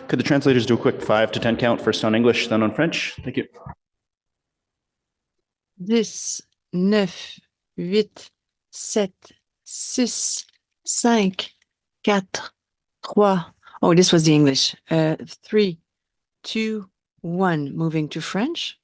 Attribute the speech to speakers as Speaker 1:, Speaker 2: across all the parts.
Speaker 1: Could the translators do a quick 5 to 10 count, first on English, then on French? Thank you.
Speaker 2: 10, 9, 8, 7, 6, 5, 4, 3. Oh, this was the English. 3, 2, 1. Moving to French.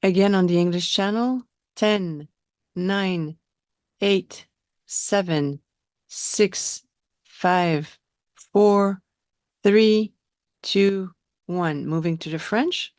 Speaker 2: Again on the English channel. 10, 9, 8, 7, 6, 5, 4, 3, 2, 1. Moving to the French.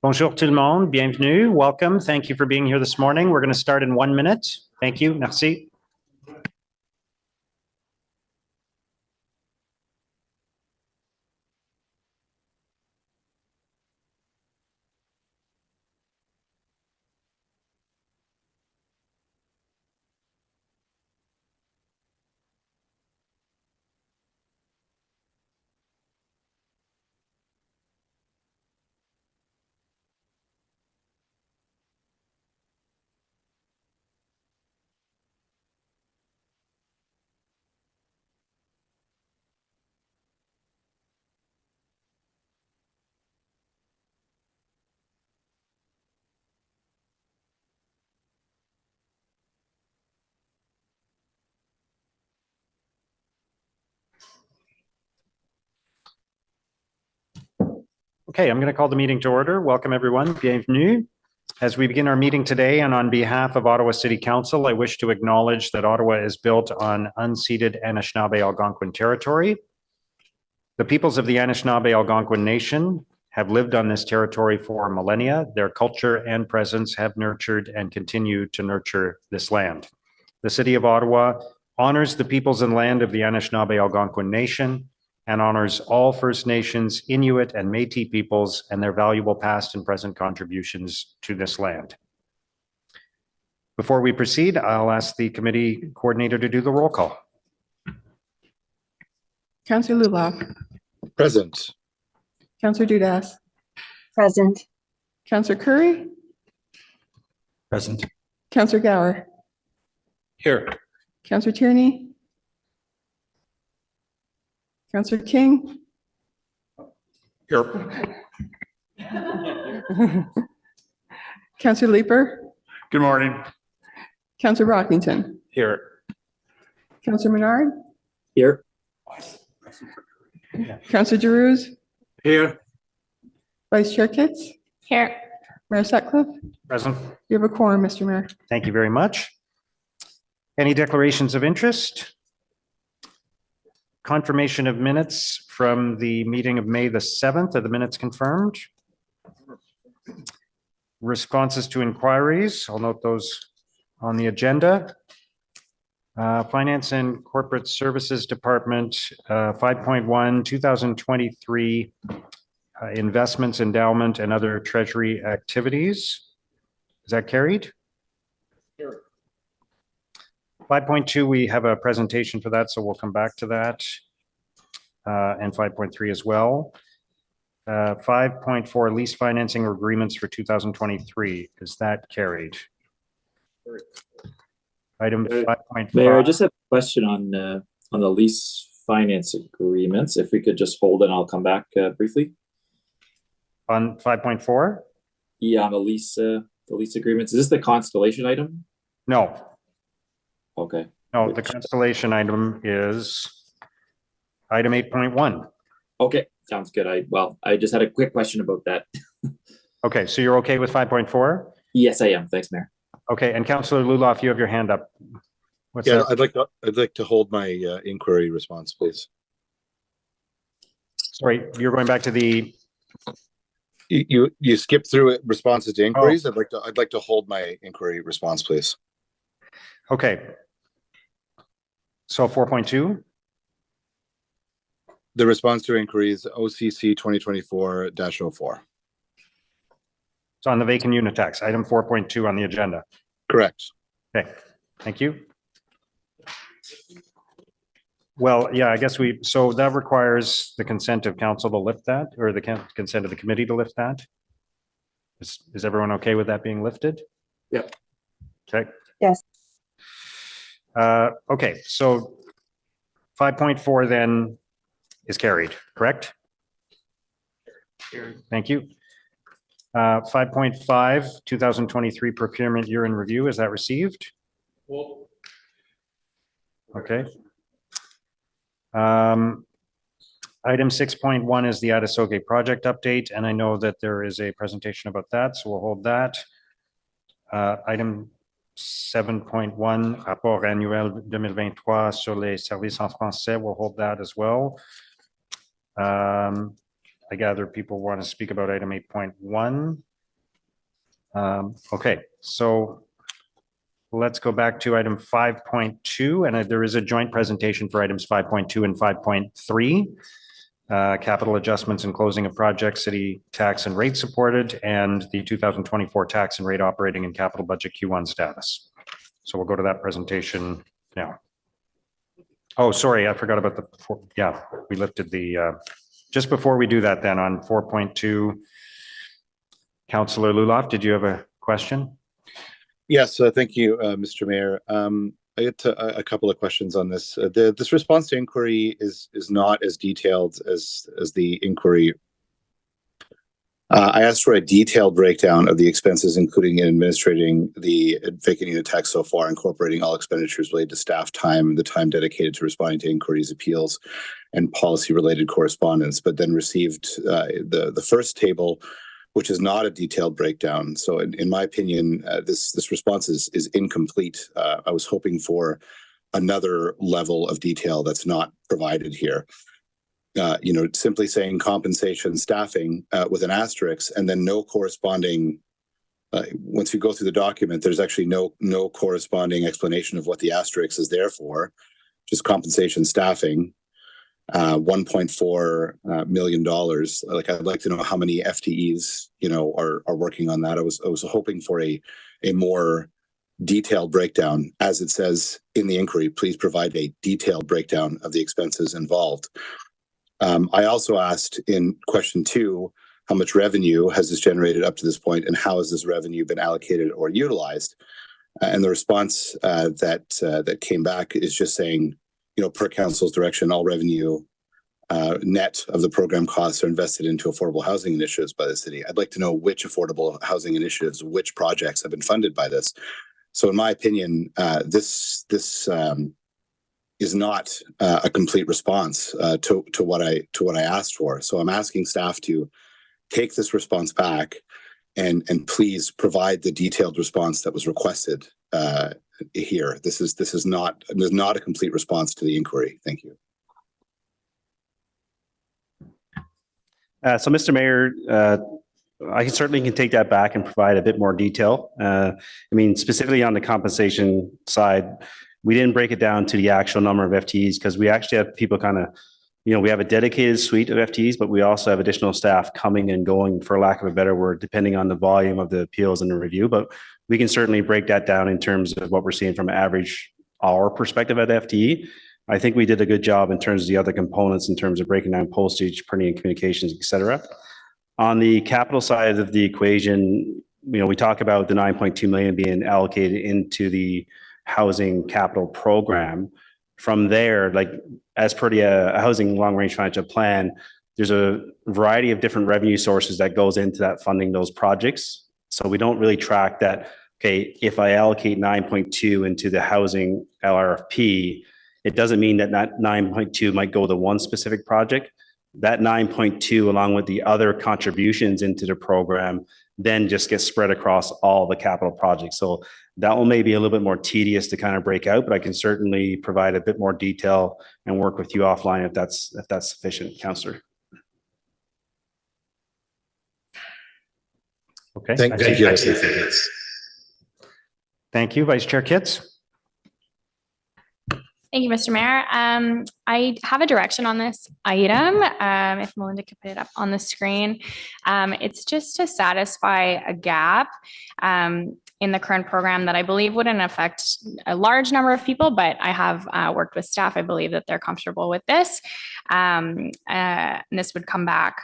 Speaker 3: Bonjour tout le monde, bienvenue, welcome. Thank you for being here this morning. We're going to start in 1 minute. Thank you, merci. Okay, I'm going to call the meeting to order. Welcome everyone, bienvenue. As we begin our meeting today and on behalf of Ottawa City Council, I wish to acknowledge that Ottawa is built on unceded Anishinaabe Algonquin territory. The peoples of the Anishinaabe Algonquin Nation have lived on this territory for millennia. Their culture and presence have nurtured and continue to nurture this land. The City of Ottawa honors the peoples and land of the Anishinaabe Algonquin Nation and honors all First Nations, Inuit, and Métis peoples and their valuable past and present contributions to this land. Before we proceed, I'll ask the committee coordinator to do the roll call.
Speaker 4: Councillor Luloff.
Speaker 5: Present.
Speaker 4: Councillor Dudas.
Speaker 6: Present.
Speaker 4: Councillor Curry.
Speaker 5: Present.
Speaker 4: Councillor Gower.
Speaker 5: Here.
Speaker 4: Councillor Tierney. Councillor King.
Speaker 5: Here.
Speaker 4: Councillor Leeper.
Speaker 5: Good morning.
Speaker 4: Councillor Rockington.
Speaker 5: Here.
Speaker 4: Councillor Menard.
Speaker 5: Here.
Speaker 4: Councillor Giroux.
Speaker 5: Here.
Speaker 4: Vice Chair Kitts.
Speaker 6: Here.
Speaker 4: Mayor Sutcliffe.
Speaker 3: Present.
Speaker 4: You have a quorum, Mr. Mayor.
Speaker 3: Thank you very much. Any declarations of interest? Confirmation of minutes from the meeting of May the 7th. Are the minutes confirmed? Responses to inquiries. I'll note those on the agenda. Finance and Corporate Services Department, 5.1, 2023 investments, endowment, and other treasury activities. Is that carried? 5.2, we have a presentation for that, so we'll come back to that. And 5.3 as well. 5.4, lease financing agreements for 2023. Is that carried? Item 5.5.
Speaker 7: Mayor, I just have a question on the lease finance agreements. If we could just hold and I'll come back briefly.
Speaker 3: On 5.4?
Speaker 7: Yeah, on the lease agreements. Is this the Constellation item?
Speaker 3: No.
Speaker 7: Okay.
Speaker 3: No, the Constellation item is item 8.1.
Speaker 7: Okay, sounds good. I just had a quick question about that.
Speaker 3: Okay, so you're okay with 5.4?
Speaker 7: Yes, I am. Thanks, Mayor.
Speaker 3: Okay, and Councillor Luloff, you have your hand up. What's
Speaker 5: Yeah,
Speaker 3: that?
Speaker 5: I'd like to hold my inquiry response, please.
Speaker 3: Sorry, you're going back to the,
Speaker 5: You skipped through it, responses to inquiries. I'd like to hold my inquiry response, please.
Speaker 3: okay. So 4.2?
Speaker 5: The response to inquiries OCC 2024-04.
Speaker 3: It's on the vacant unit tax, item 4.2 on the agenda.
Speaker 5: Correct.
Speaker 3: Okay, thank you. Well, yeah, I guess so that requires the consent of council to lift that, or the consent of the committee to lift that. Is everyone okay with that being lifted?
Speaker 5: Yep.
Speaker 3: Okay.
Speaker 6: Yes.
Speaker 3: Okay, so 5.4 then is carried, correct? Thank you. 5.5, 2023 procurement year in review, is that received? Okay. Item 6.1 is the Adoke project update, and I know that there is a presentation about that, so we'll hold that. Item 7.1, rapport annuel 2023 sur les services en français, we'll hold that as well. I gather people want to speak about item 8.1. Okay, so let's go back to item 5.2, and there is a joint presentation for items 5.2 and 5.3. Capital adjustments and closing of projects, city tax and rate supported, and the 2024 tax and rate operating and capital budget Q1 status. So we'll go to that presentation now. Oh, sorry, I forgot about yeah, we lifted the, just before we do that then on 4.2, Councillor Luloff, did you have a question?
Speaker 5: Yes, thank you, Mr. Mayor. I get a couple of questions on this. This response to inquiry is not as detailed as the inquiry. I asked for a detailed breakdown of the expenses, including in administrating the vacant unit tax so far, incorporating all expenditures related to staff time, the time dedicated to responding to inquiries, appeals, and policy-related correspondence, but then received the first table, which is not a detailed breakdown. So in my opinion, this response is incomplete. I was hoping for another level of detail that's not provided here. Simply saying compensation staffing with an asterisk and then no corresponding, once you go through the document, there's actually no corresponding explanation of what the asterisk is there for, just compensation staffing. $1.4 million. Like, I'd like to know how many FTEs, are working on that. I was hoping for a more detailed breakdown. As it says in the inquiry, please provide a detailed breakdown of the expenses involved. I also asked in question 2, how much revenue has this generated up to this point, and how has this revenue been allocated or utilized? And the response that came back is just saying, per council's direction, all revenue net of the program costs are invested into affordable housing initiatives by the city. I'd like to know which affordable housing initiatives, which projects have been funded by this. So in my opinion, this is not a complete response to what I asked for. So I'm asking staff to take this response back and please provide the detailed response that was requested here. This is not a complete response to the inquiry. Thank you.
Speaker 1: So, Mr. Mayor, I certainly can take that back and provide a bit more detail. Specifically on the compensation side, we didn't break it down to the actual number of FTEs because we actually have people we have a dedicated suite of FTEs, but we also have additional staff coming and going, for lack of a better word, depending on the volume of the appeals and the review. But we can certainly break that down in terms of what we're seeing from an average hour perspective at FTE. I think we did a good job in terms of the other components, in terms of breaking down postage, printing and communications, et cetera. On the capital side of the equation, we talk about the 9.2 million being allocated into the housing capital program. From there, as per the housing long range financial plan, there's a variety of different revenue sources that goes into that funding those projects. So we don't really track that. Okay, if I allocate 9.2 into the housing LRFP, it doesn't mean that 9.2 might go to one specific project. That 9.2, along with the other contributions into the program, then just gets spread across all the capital projects. So that one may be a little bit more tedious to kind of break out, but I can certainly provide a bit more detail and work with you offline if that's sufficient, Councillor.
Speaker 3: Okay.
Speaker 5: Thank you.
Speaker 3: Thank you, Vice Chair Kitts.
Speaker 6: Thank you, Mr. Mayor. I have a direction on this item. If Melinda could put it up on the screen. It's just to satisfy a gap in the current program that I believe wouldn't affect a large number of people, but I have worked with staff. I believe that they're comfortable with this. And this would come back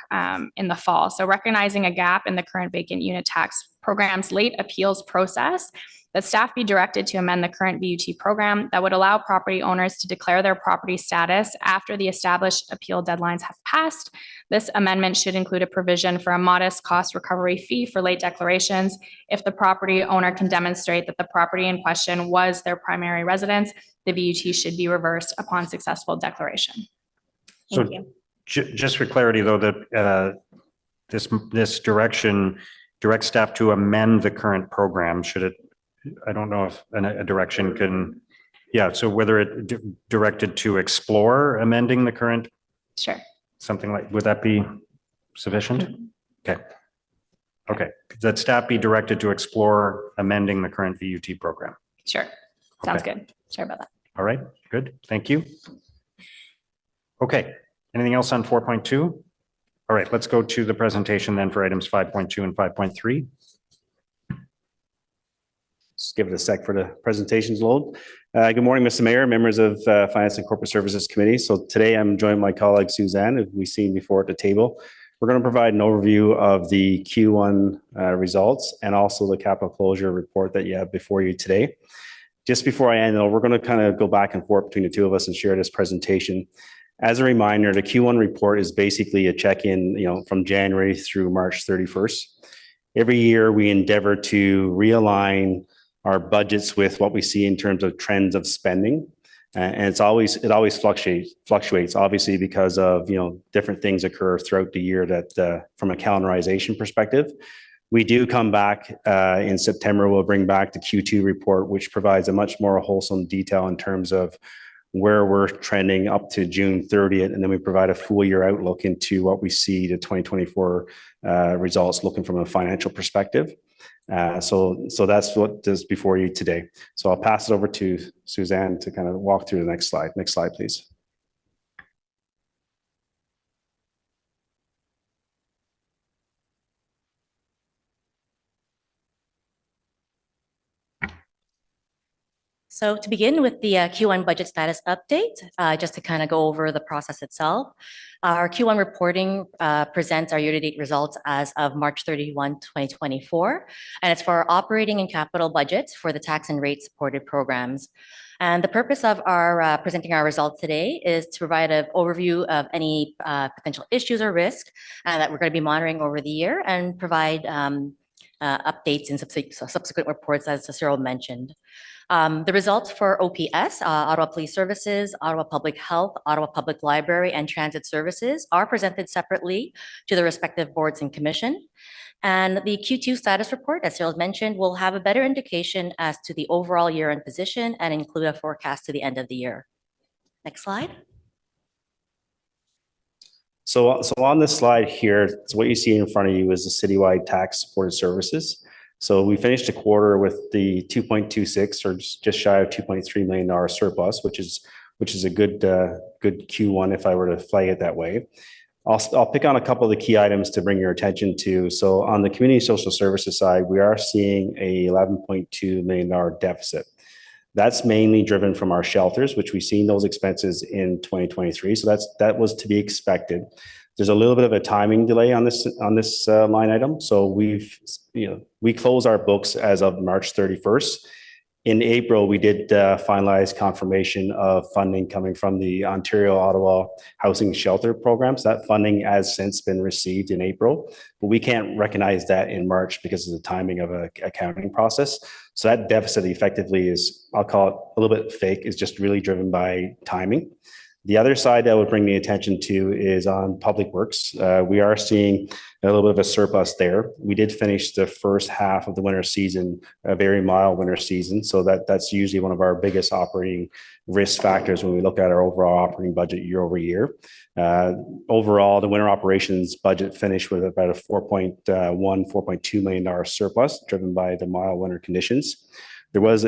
Speaker 6: in the fall. So recognizing a gap in the current vacant unit tax program's late appeals process, that staff be directed to amend the current VUT program that would allow property owners to declare their property status after the established appeal deadlines have passed. This amendment should include a provision for a modest cost recovery fee for late declarations. If the property owner can demonstrate that the property in question was their primary residence, the VUT should be reversed upon successful declaration. Thank you.
Speaker 3: Just for clarity, though, that this direction directs staff to amend the current program. Should it? I don't know if a direction can, so whether it directed to explore amending the current.
Speaker 6: Sure.
Speaker 3: Something like, would that be sufficient? Okay. Okay, that staff be directed to explore amending the current VUT program.
Speaker 6: Sure. Sounds
Speaker 3: Okay.
Speaker 6: good. Sorry about that.
Speaker 3: All right, good, thank you. Okay, anything else on 4.2? All right, let's go to the presentation then for items 5.2 and 5.3.
Speaker 1: Just give it a sec for the presentations load. Good morning, Mr. Mayor, members of Finance and Corporate Services Committee. So today I'm joined by my colleague Suzanne, who we've seen before at the table. We're going to provide an overview of the Q1 results and also the capital closure report that you have before you today. Just before I end, though, we're going to kind of go back and forth between the two of us and share this presentation. As a reminder, the Q1 report is basically a check-in, from January through March 31st. Every year we endeavor to realign our budgets with what we see in terms of trends of spending. And it always fluctuates, obviously, because of, different things occur throughout the year that from a calendarization perspective. We do come back in September, we'll bring back the Q2 report, which provides a much more wholesome detail in terms of where we're trending up to June 30th. And then we provide a full year outlook into what we see the 2024 results looking from a financial perspective. So that's what is before you today. So I'll pass it over to Suzanne to kind of walk through the next slide. Next slide, please.
Speaker 8: So to begin with the Q1 budget status update, just to kind of go over the process itself, our Q1 reporting presents our year-to-date results as of March 31, 2024, and it's for our operating and capital budgets for the tax and rate supported programs. And the purpose of our presenting our results today is to provide an overview of any potential issues or risks that we're going to be monitoring over the year and provide updates in subsequent reports, as Cyril mentioned. The results for OPS, Ottawa Police Services, Ottawa Public Health, Ottawa Public Library, and Transit Services are presented separately to the respective boards and commission. And the Q2 status report, as Cyril mentioned, will have a better indication as to the overall year-end position and include a forecast to the end of the year. Next slide.
Speaker 1: So on this slide here, so what you see in front of you is the citywide tax supported services. So we finished the quarter with the 2.26 or just shy of $2.3 million surplus, which is a good Q1 if I were to flag it that way. I'll pick on a couple of the key items to bring your attention to. So on the community social services side, we are seeing a $11.2 million deficit. That's mainly driven from our shelters, which we've seen those expenses in 2023. So that was to be expected. There's a little bit of a timing delay on this line item. So we close our books as of March 31st. In April, we did finalize confirmation of funding coming from the Ontario Ottawa Housing Shelter Programs. That funding has since been received in April, but we can't recognize that in March because of the timing of an accounting process. So that deficit effectively is, I'll call it a little bit fake, is just really driven by timing. The other side that I would bring the attention to is on public works. We are seeing a little bit of a surplus there. We did finish the first half of the winter season, a very mild winter season. So that's usually one of our biggest operating risk factors when we look at our overall operating budget year over year. Overall, the winter operations budget finished with about a $4.2 million surplus driven by the mild winter conditions. There was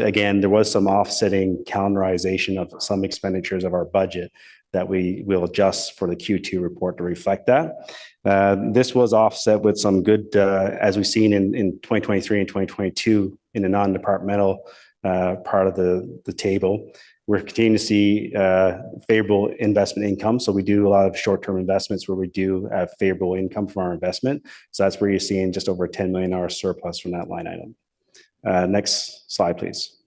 Speaker 1: some offsetting calendarization of some expenditures of our budget that we will adjust for the Q2 report to reflect that. This was offset with some good, as we've seen in 2023 and 2022 in the non-departmental part of the table. We're continuing to see favorable investment income. So we do a lot of short-term investments where we do have favorable income from our investment. So that's where you're seeing just over a $10 million surplus from that line item. Next slide, please.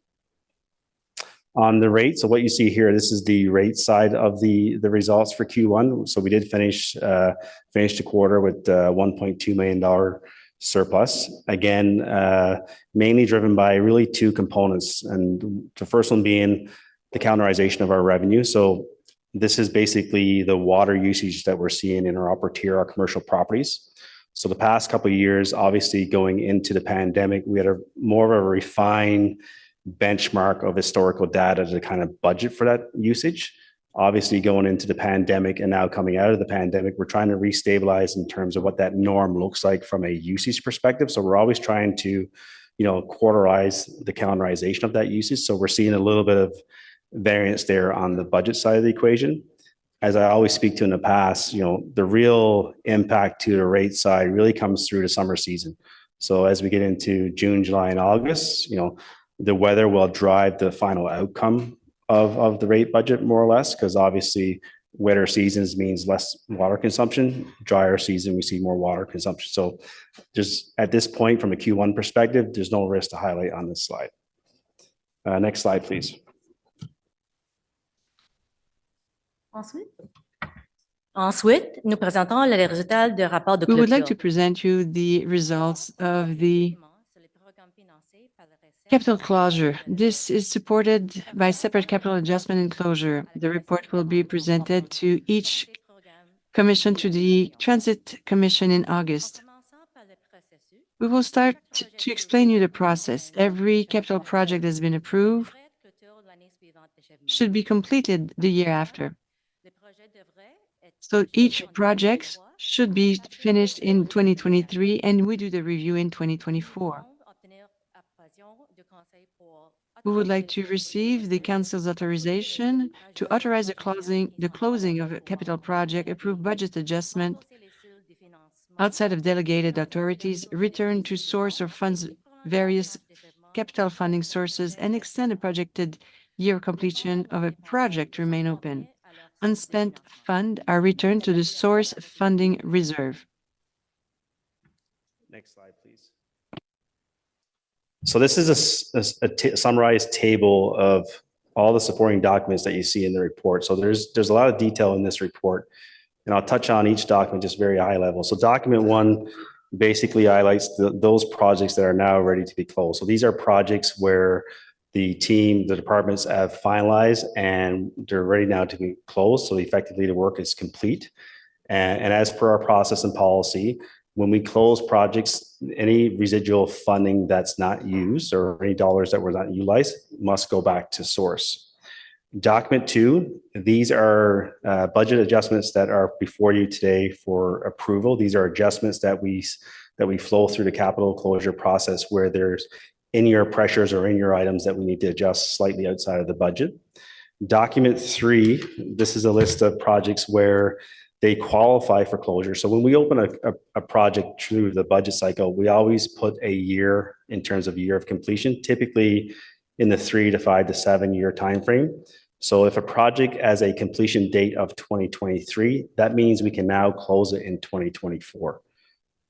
Speaker 1: On the rate, so what you see here, this is the rate side of the results for Q1. So we did finish the quarter with $1.2 million surplus. Again, mainly driven by really two components, and the first one being the calendarization of our revenue. So this is basically the water usage that we're seeing in our upper tier, our commercial properties. So the past couple of years, obviously going into the pandemic, we had more of a refined benchmark of historical data to kind of budget for that usage. Obviously, going into the pandemic and now coming out of the pandemic, we're trying to restabilize in terms of what that norm looks like from a usage perspective. So we're always trying to, quarterize the calendarization of that usage. So we're seeing a little bit of variance there on the budget side of the equation. As I always speak to in the past, the real impact to the rate side really comes through the summer season. So as we get into June, July, and August, the weather will drive the final outcome of the rate budget more or less, because obviously wetter seasons means less water consumption. Drier season, we see more water consumption. So just at this point, from a Q1 perspective, there's no risk to highlight on this slide. Next slide, please.
Speaker 8: Ensuite, nous présentons les résultats du rapport de
Speaker 2: We would like to
Speaker 8: clôture.
Speaker 2: present you the results of the capital closure. This is supported by separate capital adjustment and closure. The report will be presented to each commission, to the Transit Commission in August. We will start to explain you the process. Every capital project that has been approved should be completed the year after. So each project should be finished in 2023, and we do the review in 2024. We would like to receive the council's authorization to authorize the closing of a capital project, approve budget adjustment outside of delegated authorities, return to source or funds various capital funding sources, and extend the projected year completion of a project to remain open. Unspent funds are returned to the source funding reserve.
Speaker 1: Next slide, please. So this is a summarized table of all the supporting documents that you see in the report. So there's a lot of detail in this report, and I'll touch on each document just very high level. So document 1 basically highlights those projects that are now ready to be closed. So these are projects where the departments have finalized and they're ready now to be closed. So effectively the work is complete. And as per our process and policy, when we close projects, any residual funding that's not used or any dollars that were not utilized must go back to source. Document 2, these are budget adjustments that are before you today for approval. These are adjustments that we flow through the capital closure process where there's in-year pressures or in-year items that we need to adjust slightly outside of the budget. Document 3, this is a list of projects where they qualify for closure. So when we open a project through the budget cycle, we always put a year in terms of year of completion, typically in the 3 to 5 to 7 year timeframe. So if a project has a completion date of 2023, that means we can now close it in 2024.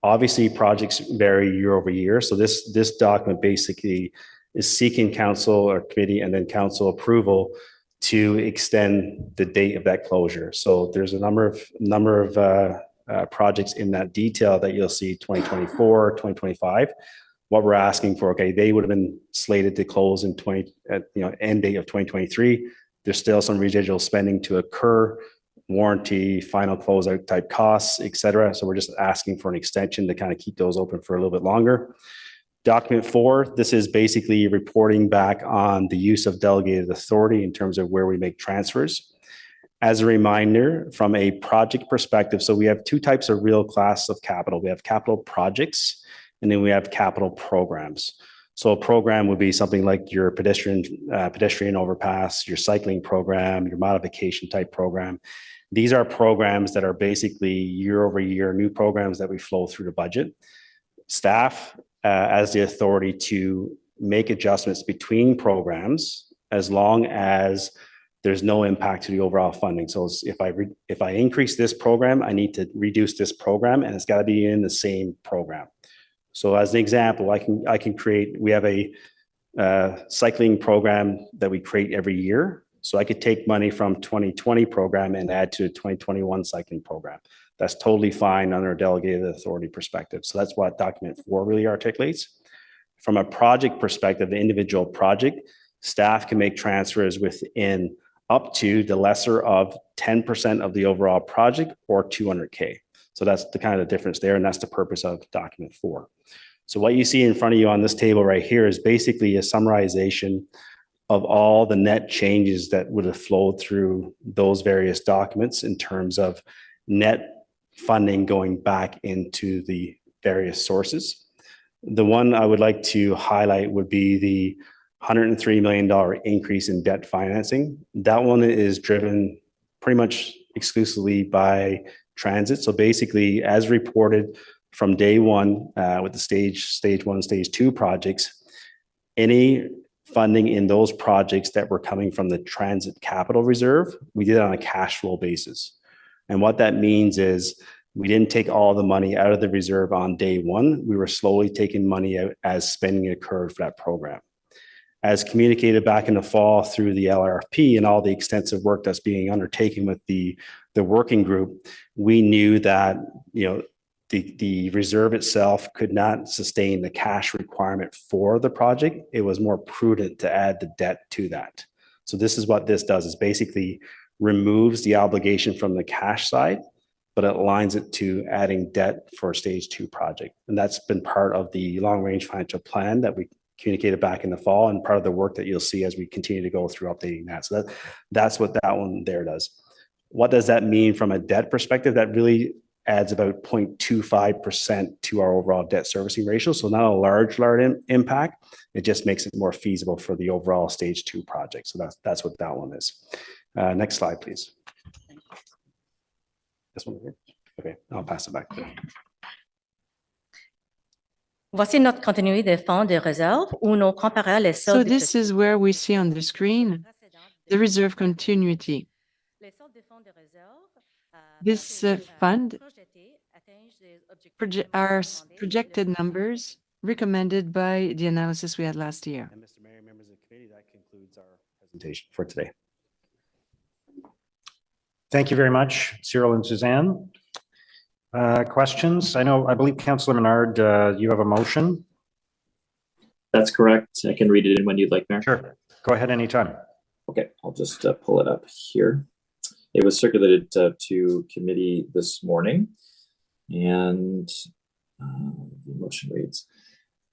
Speaker 1: Obviously, projects vary year over year. So this document basically is seeking council or committee and then council approval to extend the date of that closure. So there's a number of projects in that detail that you'll see 2024, 2025. What we're asking for, okay, they would have been slated to close in end date of 2023. There's still some residual spending to occur, warranty, final closeout type costs, et cetera. So we're just asking for an extension to kind of keep those open for a little bit longer. Document 4, this is basically reporting back on the use of delegated authority in terms of where we make transfers. As a reminder, from a project perspective, so we have 2 types of real class of capital. We have capital projects, and then we have capital programs. So a program would be something like your pedestrian overpass, your cycling program, your modification type program. These are programs that are basically year over year new programs that we flow through the budget. Staff has the authority to make adjustments between programs as long as there's no impact to the overall funding. So if I increase this program, I need to reduce this program, and it's got to be in the same program. So as an example, I can create, we have a cycling program that we create every year. So I could take money from 2020 program and add to a 2021 cycling program. That's totally fine under a delegated authority perspective. So that's what document 4 really articulates. From a project perspective, the individual project, staff can make transfers within up to the lesser of 10% of the overall project or 200K. So that's the kind of difference there, and that's the purpose of document 4. So what you see in front of you on this table right here is basically a summarization of all the net changes that would have flowed through those various documents in terms of net funding going back into the various sources. The one I would like to highlight would be the $103 million increase in debt financing. That one is driven pretty much exclusively by transit. So basically, as reported from day one with the stage one, stage two projects, any funding in those projects that were coming from the transit capital reserve, we did it on a cash flow basis. And what that means is we didn't take all the money out of the reserve on day one. We were slowly taking money out as spending occurred for that program. As communicated back in the fall through the LRFP and all the extensive work that's being undertaken with the working group, we knew that, you know, the reserve itself could not sustain the cash requirement for the project. It was more prudent to add the debt to that. So this is what this does, is basically removes the obligation from the cash side, but it aligns it to adding debt for stage two project. And that's been part of the long range financial plan that we communicated back in the fall, and part of the work that you'll see as we continue to go through updating that. So that's what that one there does. What does that mean from a debt perspective? That really adds about 0.25% to our overall debt servicing ratio. So not a large impact. It just makes it more feasible for the overall stage two project. So that's what that one is. Next slide, please. This one here. Okay, I'll pass it back to you.
Speaker 8: Voici notre continuité des fonds de réserve où nous comparons les
Speaker 2: So
Speaker 8: soldes.
Speaker 2: this is where we see on the screen the reserve continuity. This fund are projected numbers recommended by the analysis we had last year.
Speaker 1: And Mr. Mayor, members of the committee, that concludes our presentation for today.
Speaker 3: Thank you very much, Cyril and Suzanne. Questions? I believe Councillor Menard, you have a motion.
Speaker 7: That's correct. I can read it in when you'd like, Mayor.
Speaker 3: Sure. Go ahead anytime.
Speaker 7: Okay, I'll just pull it up here. It was circulated to committee this morning, and the motion reads,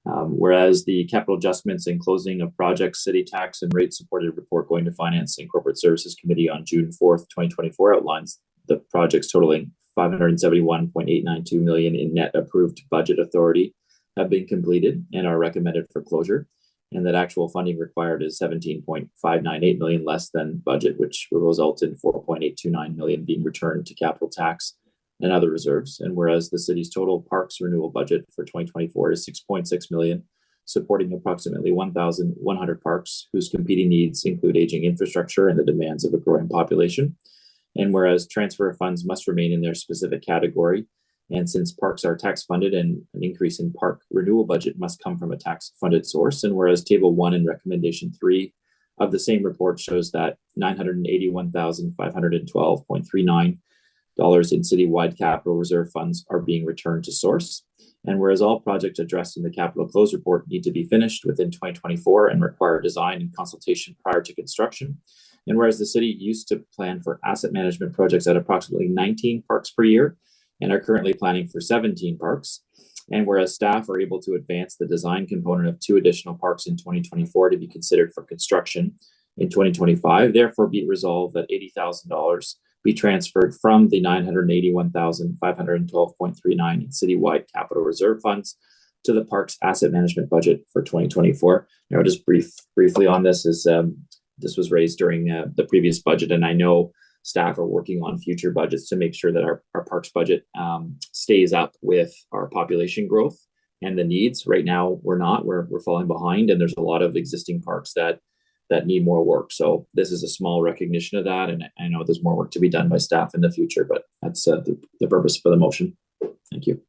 Speaker 7: whereas the capital adjustments and closing of projects, city tax and rate supported report going to Finance and Corporate Services Committee on June 4th, 2024 outlines the projects totaling $571.892 million in net approved budget authority have been completed and are recommended for closure, and that actual funding required is $17.598 million less than budget, which will result in $4.829 million being returned to capital tax and other reserves. And whereas the city's total parks renewal budget for 2024 is $6.6 million, supporting approximately 1,100 parks whose competing needs include aging infrastructure and the demands of a growing population. And whereas transfer of funds must remain in their specific category, and since parks are tax funded and an increase in park renewal budget must come from a tax funded source. And whereas table 1 and recommendation 3 of the same report shows that $981,512.39 in citywide capital reserve funds are being returned to source. And whereas all projects addressed in the capital close report need to be finished within 2024 and require design and consultation prior to construction. And whereas the city used to plan for asset management projects at approximately 19 parks per year and are currently planning for 17 parks. And whereas staff are able to advance the design component of 2 additional parks in 2024 to be considered for construction in 2025, therefore be resolved that $80,000 be transferred from the $981,512.39 in citywide capital reserve funds to the park's asset management budget for 2024. Now, just briefly on this is this was raised during the previous budget, and I know staff are working on future budgets to make sure that our parks budget stays up with our population growth and the needs. Right now, we're falling behind, and there's a lot of existing parks that need more work. So this is a small recognition of that, and I know there's more work to be done by staff in the future, but that's the purpose for the motion. Thank you.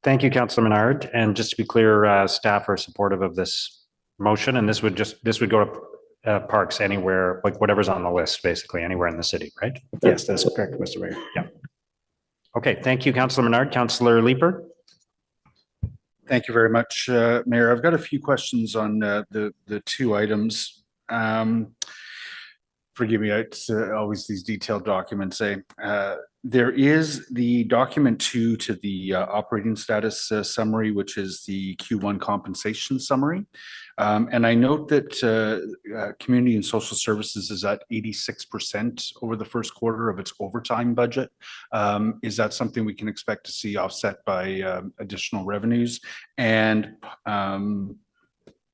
Speaker 3: Thank you, Councillor Menard. And just to be clear, staff are supportive of this motion, and this would go to parks anywhere, like whatever's on the list, basically anywhere in the city, right?
Speaker 1: Yes, that's correct, Mr. Mayor.
Speaker 3: Yeah. Okay, thank you, Councillor Menard. Councillor Leeper.
Speaker 9: Thank you very much, Mayor. I've got a few questions on the 2 items. Forgive me, it's always these detailed documents. There is the document 2 to the operating status summary, which is the Q1 compensation summary. And I note that Community and Social Services is at 86% over the first quarter of its overtime budget. Is that something we can expect to see offset by additional revenues? And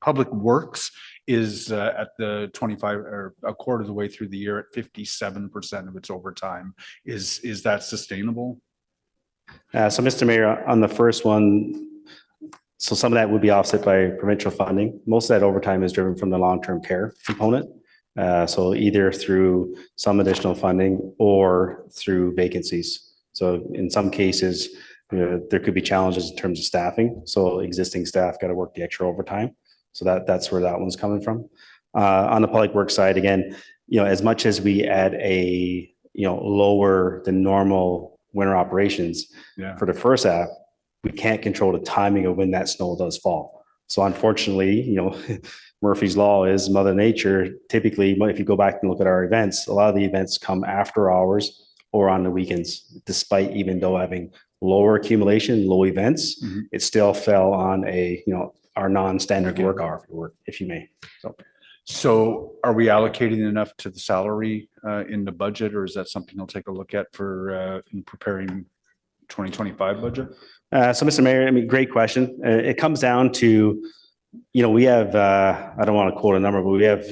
Speaker 9: Public Works is at the 25 or a quarter of the way through the year at 57% of its overtime. Is that sustainable?
Speaker 1: So, Mr. Mayor, on the first one, so some of that would be offset by provincial funding. Most of that overtime is driven from the long-term care component. So either through some additional funding or through vacancies. So in some cases, there could be challenges in terms of staffing. So existing staff got to work the extra overtime. So that's where that one's coming from. On the public works side, again, as much as we add a lower than normal winter operations for the first half, we can't control the timing of when that snow does fall. So unfortunately, Murphy's Law is Mother Nature. Typically, if you go back and look at our events, a lot of the events come after hours or on the weekends, despite even though having lower accumulation, low events, it still fell on our non-standard work hour, if you may.
Speaker 9: So are we allocating enough to the salary in the budget, or is that something you'll take a look at for in preparing 2025 budget?
Speaker 1: So, Mr. Mayor, great question. It comes down to, we have, I don't want to quote a number, but we have,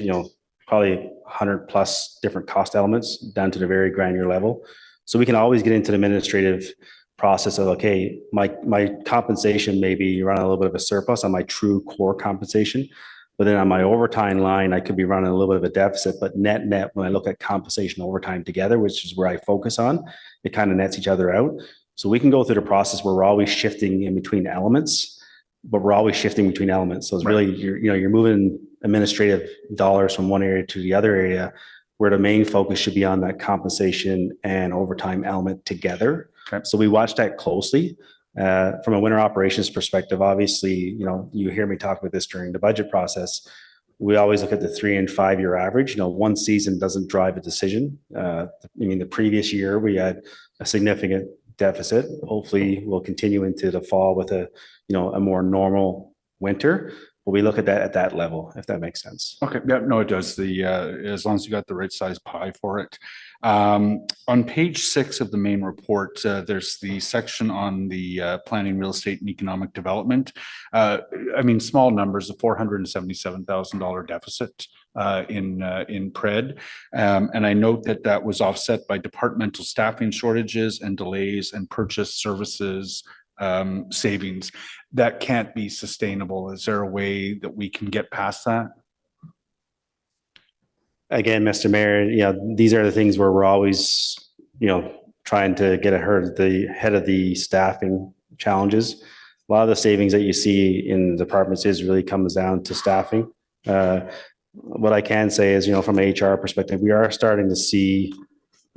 Speaker 1: probably 100 plus different cost elements down to the very granular level. So we can always get into the administrative process of, okay, my compensation maybe running a little bit of a surplus on my true core compensation, but then on my overtime line, I could be running a little bit of a deficit, but net, when I look at compensation overtime together, which is where I focus on, it kind of nets each other out. So we can go through the process where we're always shifting in between elements, but we're always shifting between elements. So it's really, you're moving administrative dollars from one area to the other area, where the main focus should be on that compensation and overtime element together. Okay. So we watch that closely. From a winter operations perspective, obviously, you hear me talk about this during the budget process. We always look at the 3 and 5 year average. One season doesn't drive a decision. The previous year we had a significant deficit. Hopefully we'll continue into the fall with a more normal winter. But we look at that level, if that makes sense.
Speaker 9: Okay. Yeah, no, it does. As long as you got the right size pie for it. On page 6 of the main report, there's the section on the planning, real estate, and economic development. Small numbers, a $477,000 deficit in PRED. And I note that was offset by departmental staffing shortages and delays and purchase services savings. That can't be sustainable. Is there a way that we can get past that?
Speaker 1: Again, Mr. Mayor, these are the things where we're always, trying to get ahead of the staffing challenges. A lot of the savings that you see in departments really comes down to staffing. What I can say is, from an HR perspective, we are starting to see,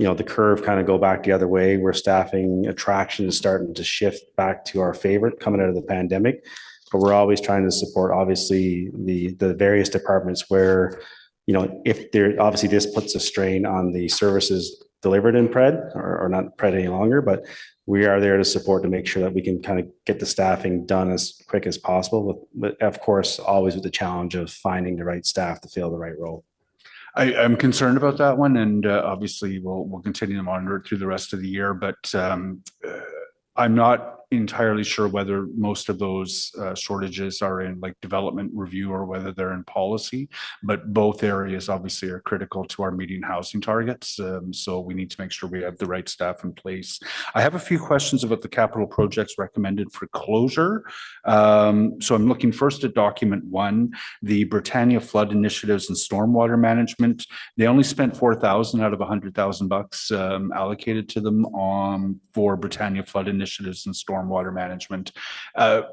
Speaker 1: the curve kind of go back the other way, where staffing attraction is starting to shift back to our favorite coming out of the pandemic. But we're always trying to support, obviously, the various departments where, if there, obviously this puts a strain on the services delivered in PRED, or not PRED any longer, but we are there to support to make sure that we can kind of get the staffing done as quick as possible. But of course, always with the challenge of finding the right staff to fill the right role.
Speaker 9: I'm concerned about that one, and obviously we'll continue to monitor it through the rest of the year. But I'm not entirely sure whether most of those shortages are in development review or whether they're in policy. But both areas obviously are critical to our meeting housing targets. So we need to make sure we have the right staff in place. I have a few questions about the capital projects recommended for closure. So I'm looking first at document 1, the Britannia flood initiatives and stormwater management. They only spent $4,000 out of $100,000 allocated to them for Britannia flood initiatives and stormwater management. How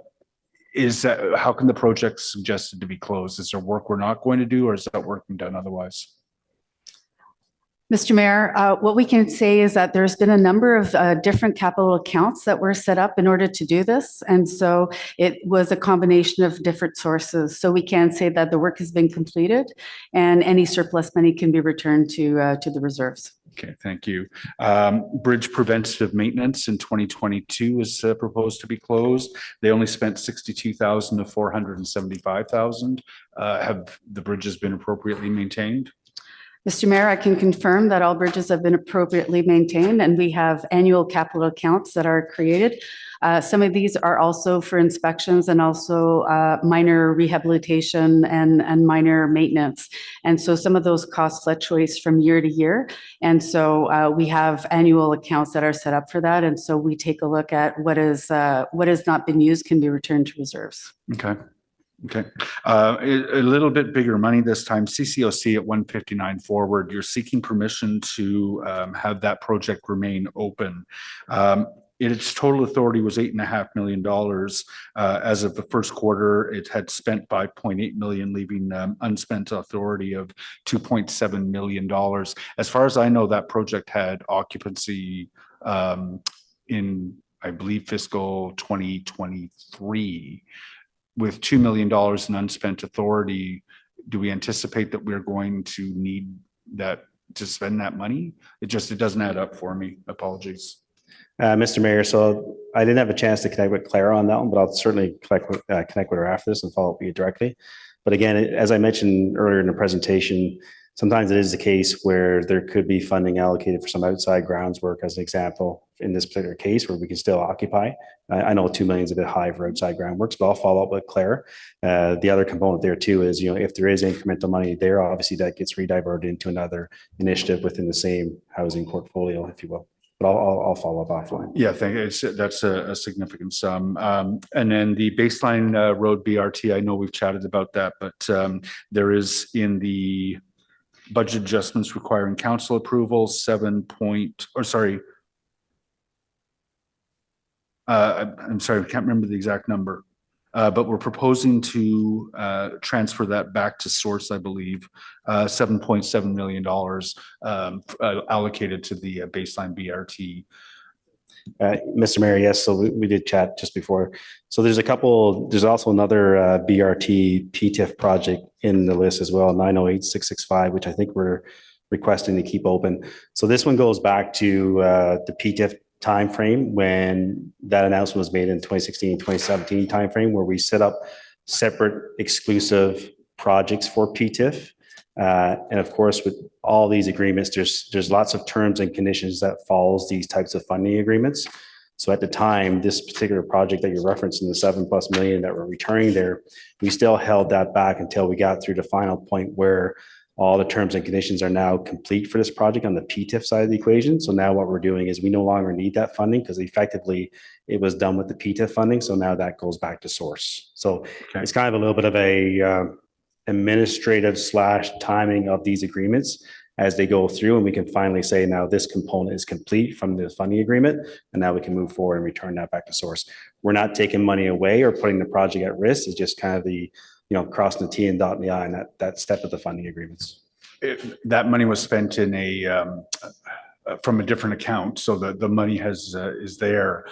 Speaker 9: can the project suggested to be closed? Is there work we're not going to do, or is that work being done otherwise?
Speaker 10: Mr. Mayor, what we can say is that there's been a number of different capital accounts that were set up in order to do this. And so it was a combination of different sources. So we can say that the work has been completed and any surplus money can be returned to the reserves.
Speaker 9: Okay, thank you. Bridge preventative maintenance in 2022 is proposed to be closed. They only spent 62,000 to 475,000. Have the bridges been appropriately maintained?
Speaker 10: Mr. Mayor, I can confirm that all bridges have been appropriately maintained, and we have annual capital accounts that are created. Some of these are also for inspections and also minor rehabilitation and minor maintenance. And so some of those costs fluctuate from year to year. And so we have annual accounts that are set up for that. And so we take a look at what has not been used can be returned to reserves.
Speaker 9: Okay. Okay. A little bit bigger money this time. CCOC at 159 Forward. You're seeking permission to have that project remain open. Its total authority was $8.5 million. As of the first quarter, it had spent $5.8 million, leaving unspent authority of $2.7 million. As far as I know, that project had occupancy in, I believe, fiscal 2023. With $2 million in unspent authority, do we anticipate that we're going to need that to spend that money? It doesn't add up for me. Apologies.
Speaker 1: Mr. Mayor, so I didn't have a chance to connect with Clara on that one, but I'll certainly connect with her after this and follow up with you directly. But again, as I mentioned earlier in the presentation, sometimes it is the case where there could be funding allocated for some outside grounds work, as an example, in this particular case where we can still occupy. I know 2 million is a bit high for outside groundworks, but I'll follow up with Claire. The other component there too is, if there is incremental money there, obviously that gets rediverted into another initiative within the same housing portfolio, if you will. But I'll follow up offline.
Speaker 9: Yeah, that's a significant sum. And then the baseline road BRT, I know we've chatted about that, but there is in the budget adjustments requiring council approval, I'm sorry, I can't remember the exact number, but we're proposing to transfer that back to source, I believe, $7.7 million allocated to the baseline BRT.
Speaker 1: Mr. Mayor, yes, so we did chat just before. So there's also another BRT PTIF project in the list as well, 908665, which I think we're requesting to keep open. So this one goes back to the PTIF timeframe when that announcement was made in 2016, 2017 timeframe, where we set up separate exclusive projects for PTIF. And of course, with all these agreements, there's lots of terms and conditions that follows these types of funding agreements. So at the time, this particular project that you're referencing, the $7+ million that we're returning there, we still held that back until we got through the final point where all the terms and conditions are now complete for this project on the PTIF side of the equation. So now what we're doing is we no longer need that funding because effectively it was done with the PTIF funding. So now that goes back to source. So It's kind of a little bit of a administrative / timing of these agreements as they go through, and we can finally say now this component is complete from the funding agreement, and now we can move forward and return that back to source. We're not taking money away or putting the project at risk. It's just kind of the crossing the T and dotting the I and that step of the funding agreements.
Speaker 9: That money was spent in from a different account, so the money is there.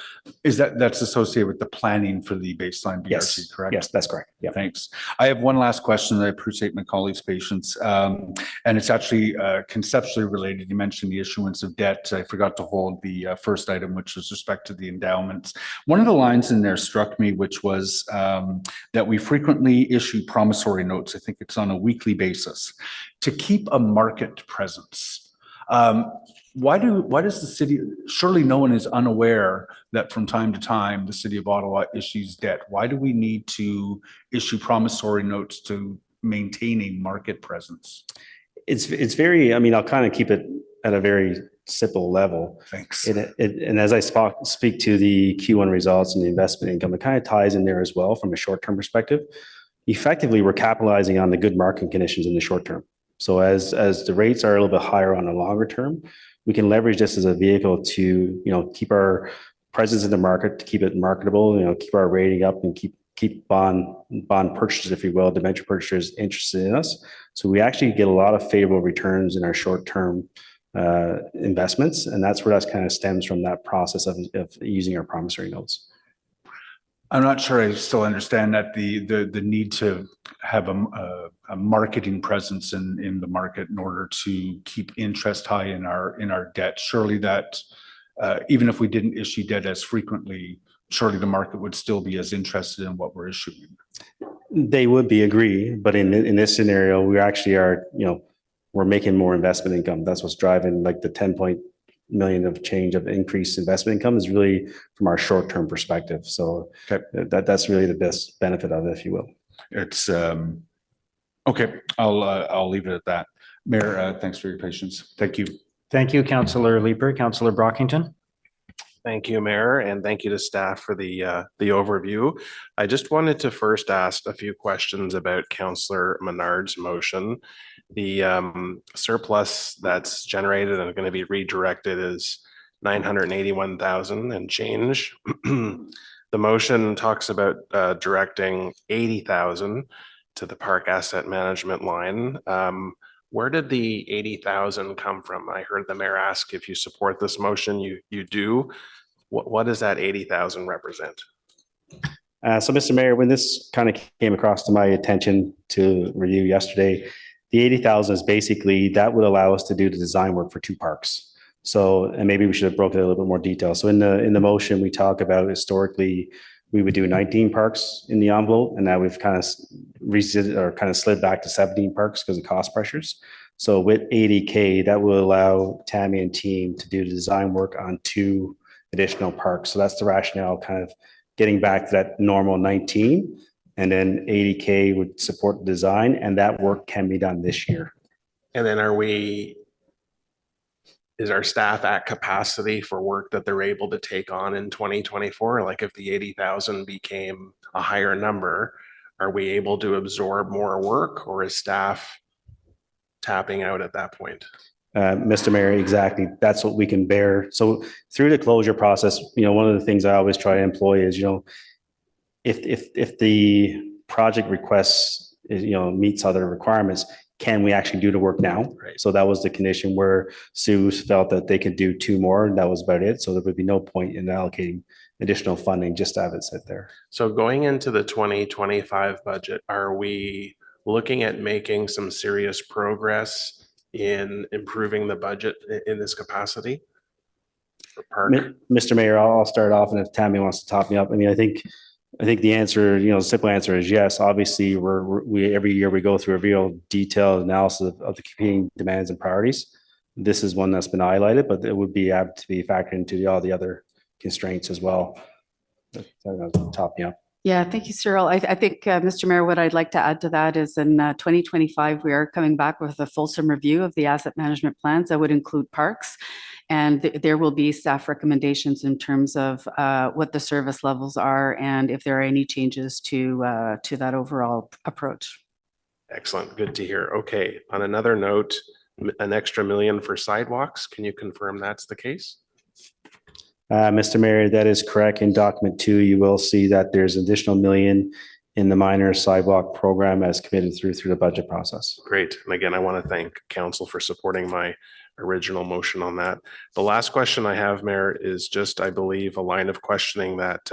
Speaker 9: That's associated with the planning for the baseline BRT,
Speaker 1: yes,
Speaker 9: correct?
Speaker 1: Yes, that's correct. Yeah.
Speaker 9: Thanks. I have one last question. I appreciate my colleagues' patience, and it's actually conceptually related. You mentioned the issuance of debt. I forgot to hold the first item, which was respect to the endowments. One of the lines in there struck me, which was that we frequently issue promissory notes. I think it's on a weekly basis to keep a market presence. Why does the city, surely no one is unaware that from time to time, the city of Ottawa issues debt. Why do we need to issue promissory notes to maintain a market presence?
Speaker 1: It's very, I'll kind of keep it at a very simple level.
Speaker 9: Thanks.
Speaker 1: And as I speak to the Q1 results and the investment income, it kind of ties in there as well from a short-term perspective. Effectively, we're capitalizing on the good market conditions in the short term. So as the rates are a little bit higher on the longer term, we can leverage this as a vehicle to, keep our presence in the market, to keep it marketable, keep our rating up and keep bond purchasers, if you will, debenture purchasers interested in us. So we actually get a lot of favorable returns in our short-term investments. And that's where that kind of stems from, that process of using our promissory notes.
Speaker 9: I'm not sure I still understand that the need to have a marketing presence in the market in order to keep interest high in our debt. Surely that, even if we didn't issue debt as frequently, surely the market would still be as interested in what we're issuing.
Speaker 1: They would be agree, but in this scenario, we actually are, we're making more investment income. That's what's driving like the 10 million of change of increased investment income is really from our short-term perspective. So
Speaker 9: Okay.
Speaker 1: that's really the best benefit of it, if you will.
Speaker 9: It's okay. I'll leave it at that. Mayor, thanks for your patience. Thank you.
Speaker 3: Thank you, Councillor Leeper. Councillor Brockington.
Speaker 11: Thank you, Mayor, and thank you to staff for the overview. I just wanted to first ask a few questions about Councillor Menard's motion. The surplus that's generated and going to be redirected is 981,000 and change. The motion talks about directing 80,000 to the park asset management line. Where did the 80,000 come from? I heard the mayor ask if you support this motion. You do. What does that 80,000 represent?
Speaker 1: So, Mr. Mayor, when this kind of came across to my attention to review yesterday, the 80,000 is basically that would allow us to do the design work for 2 parks. So, and maybe we should have broken it a little bit more detail. So, in the motion, we talk about historically we would do 19 parks in the envelope, and now we've kind of slid back to 17 parks because of cost pressures. So, with 80K, that will allow Tammy and team to do the design work on 2 additional parks. So that's the rationale, kind of getting back to that normal 19, and then 80K would support the design, and that work can be done this year.
Speaker 11: And then is our staff at capacity for work that they're able to take on in 2024? Like if the 80,000 became a higher number, are we able to absorb more work, or is staff tapping out at that point?
Speaker 1: Mr. Mayor, exactly. That's what we can bear. So through the closure process, one of the things I always try to employ is, if the project request is, meets other requirements, can we actually do the work now?
Speaker 11: Right.
Speaker 1: So that was the condition where Sue felt that they could do 2 more, and that was about it. So there would be no point in allocating additional funding just to have it sit there.
Speaker 11: So going into the 2025 budget, are we looking at making some serious progress in improving the budget in this capacity for park?
Speaker 1: Mr. Mayor, I'll start off, and if Tammy wants to top me up. I mean, I think the answer, the simple answer is yes. Obviously, we every year we go through a real detailed analysis of the competing demands and priorities. This is one that's been highlighted, but it would be apt to be factored into all the other constraints as well. Top me up.
Speaker 10: Yeah, thank you, Cyril. I think, Mr. Mayor, what I'd like to add to that is in 2025, we are coming back with a fulsome review of the asset management plans that would include parks. And there will be staff recommendations in terms of what the service levels are and if there are any changes to that overall approach.
Speaker 11: Excellent. Good to hear. Okay. On another note, an extra $1 million for sidewalks. Can you confirm that's the case?
Speaker 1: Mr. Mayor, that is correct. In document 2, you will see that there's additional $1 million in the minor sidewalk program as committed through the budget process.
Speaker 11: Great. And again, I want to thank council for supporting my original motion on that. The last question I have, Mayor, is just, I believe, a line of questioning that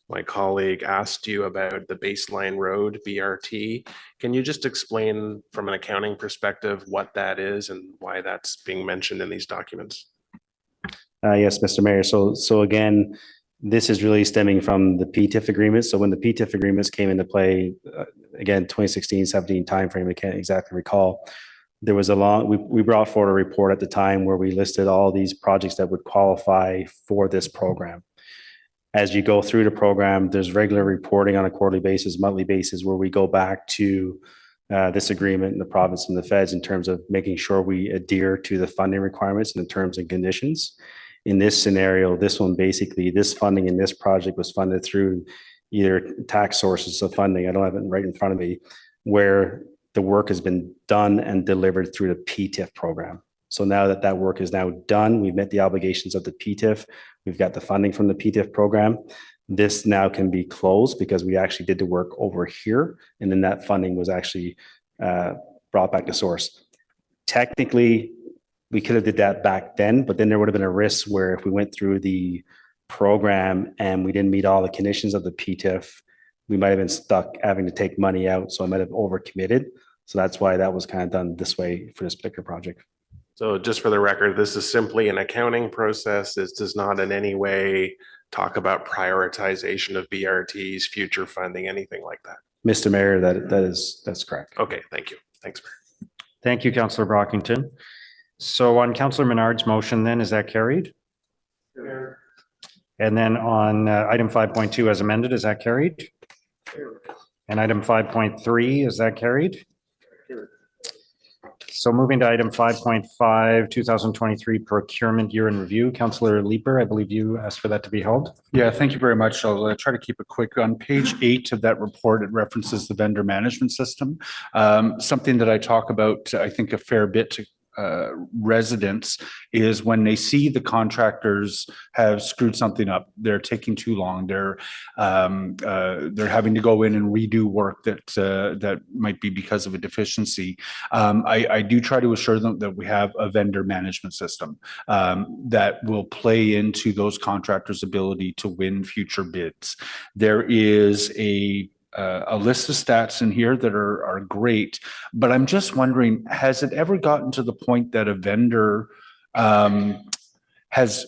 Speaker 11: my colleague asked you about the baseline road BRT. Can you just explain from an accounting perspective what that is and why that's being mentioned in these documents?
Speaker 1: Yes, Mr. Mayor. So again, this is really stemming from the PTIF agreements. So when the PTIF agreements came into play, again, 2016-17 timeframe, I can't exactly recall. There was we brought forward a report at the time where we listed all these projects that would qualify for this program. As you go through the program, there's regular reporting on a quarterly basis, monthly basis, where we go back to this agreement in the province and the feds in terms of making sure we adhere to the funding requirements and the terms and conditions. In this scenario, this one, basically, this funding in this project was funded through either tax sources of funding, I don't have it right in front of me, where the work has been done and delivered through the PTIF program. So now that work is now done, we've met the obligations of the PTIF, we've got the funding from the PTIF program. This now can be closed because we actually did the work over here, and then that funding was actually brought back to source. Technically, we could have did that back then, but then there would have been a risk where if we went through the program and we didn't meet all the conditions of the PTIF, we might have been stuck having to take money out. So I might have overcommitted. So that's why that was kind of done this way for this particular project.
Speaker 11: So just for the record, this is simply an accounting process. This does not in any way talk about prioritization of BRTs, future funding, anything like that.
Speaker 1: Mr. Mayor, that's correct.
Speaker 11: Okay, thank you. Thanks, Mayor.
Speaker 3: Thank you, Councillor Brockington. So on Councillor Menard's motion then, is that carried? And then on item 5.2 as amended, is that carried? And item 5.3, is that carried? So moving to item 5.5, 2023 procurement year in review. Councillor Leeper, I believe you asked for that to be held.
Speaker 9: Yeah, thank you very much. I'll try to keep it quick. On page 8 of that report, it references the vendor management system. Something that I talk about, I think, a fair bit to residents is when they see the contractors have screwed something up, they're taking too long, they're having to go in and redo work that might be because of a deficiency. I do try to assure them that we have a vendor management system that will play into those contractors' ability to win future bids. There is a list of stats in here that are great, but I'm just wondering, has it ever gotten to the point that a vendor has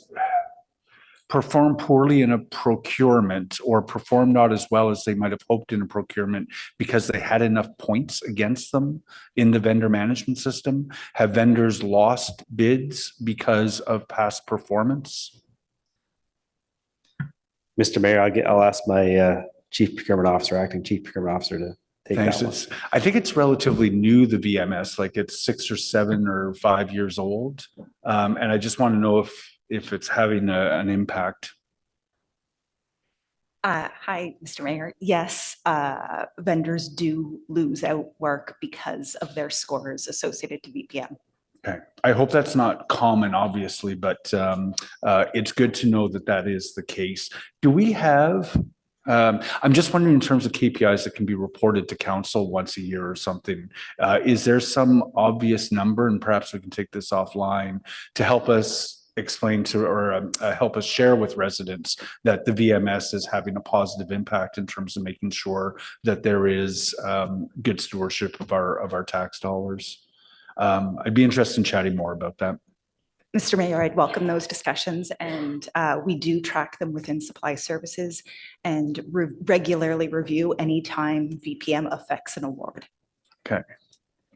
Speaker 9: performed poorly in a procurement or performed not as well as they might have hoped in a procurement because they had enough points against them in the vendor management system? Have vendors lost bids because of past performance?
Speaker 1: Mr. Mayor, I'll ask my Chief Procurement Officer, Acting Chief Procurement Officer to take
Speaker 9: Thanks.
Speaker 1: that one.
Speaker 9: I think it's relatively new, the VMS, like it's 6 or 7 or 5 years old. And I just want to know if it's having an impact.
Speaker 12: Hi, Mr. Mayor. Yes, vendors do lose out work because of their scores associated to VPM.
Speaker 9: Okay. I hope that's not common, obviously, but it's good to know that that is the case. Do we have I'm just wondering in terms of KPIs that can be reported to council once a year or something, is there some obvious number, and perhaps we can take this offline, to help us explain to or help us share with residents that the VMS is having a positive impact in terms of making sure that there is good stewardship of our tax dollars? I'd be interested in chatting more about that.
Speaker 12: Mr. Mayor, I'd welcome those discussions, and we do track them within supply services and regularly review anytime VPM affects an award.
Speaker 9: Okay.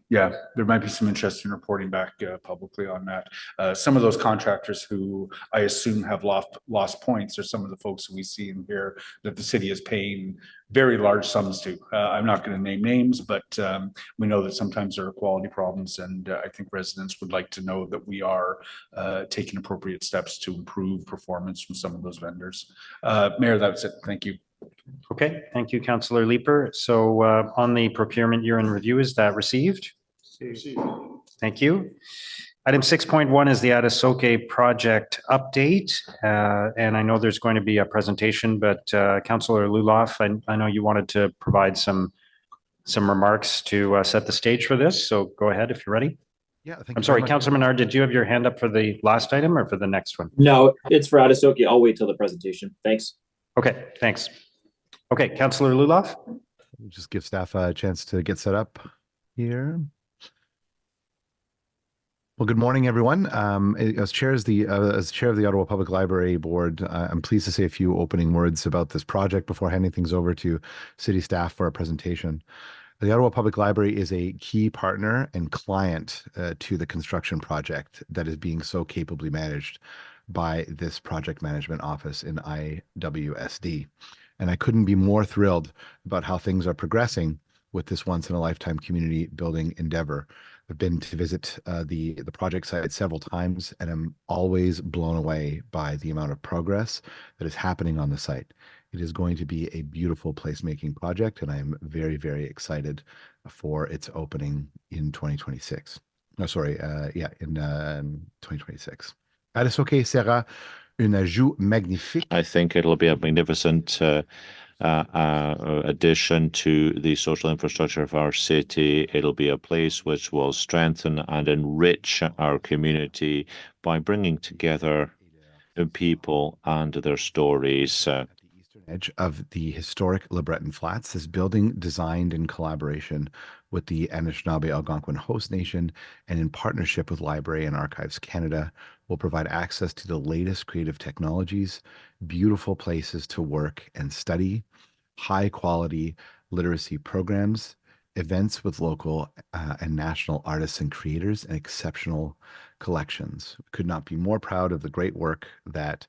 Speaker 9: Yeah, there might be some interest in reporting back publicly on that. Some of those contractors who I assume have lost points are some of the folks we see in here that the city is paying very large sums to. I'm not going to name names, but we know that sometimes there are quality problems, and I think residents would like to know that we are taking appropriate steps to improve performance from some of those vendors. Mayor, that's it. Thank you.
Speaker 3: Okay, thank you, Councillor Leeper. So on the procurement year in review, is that received? Thank you. Item 6.1 is the Adoke project update. And I know there's going to be a presentation, but Councillor Luloff, I know you wanted to provide some remarks to set the stage for this. So go ahead if you're ready.
Speaker 13: Yeah,
Speaker 3: I'm sorry, Councillor Menard, did you have your hand up for the last item or for the next one?
Speaker 7: No, it's for Adoke. I'll wait till the presentation. Thanks.
Speaker 3: Okay, thanks. Okay, Councillor Luloff.
Speaker 13: Just give staff a chance to get set up here. Well, good morning, everyone. As chair of the Ottawa Public Library Board, I'm pleased to say a few opening words about this project before handing things over to city staff for a presentation. The Ottawa Public Library is a key partner and client to the construction project that is being so capably managed by this project management office in IWSD. And I couldn't be more thrilled about how things are progressing with this once-in-a-lifetime community building endeavor. I've been to visit the project site several times, and I'm always blown away by the amount of progress that is happening on the site. It is going to be a beautiful placemaking project, and I'm very, very excited for its opening in 2026. No, sorry, in 2026. Adoke sera un ajout magnifique.
Speaker 14: I think it'll be a magnificent addition to the social infrastructure of our city. It'll be a place which will strengthen and enrich our community by bringing together people and their stories.
Speaker 13: Edge of the historic LeBreton Flats. This building designed in collaboration with the Anishinaabe Algonquin Host Nation and in partnership with Library and Archives Canada will provide access to the latest creative technologies, beautiful places to work and study, high quality literacy programs, events with local and national artists and creators, and exceptional collections. We could not be more proud of the great work that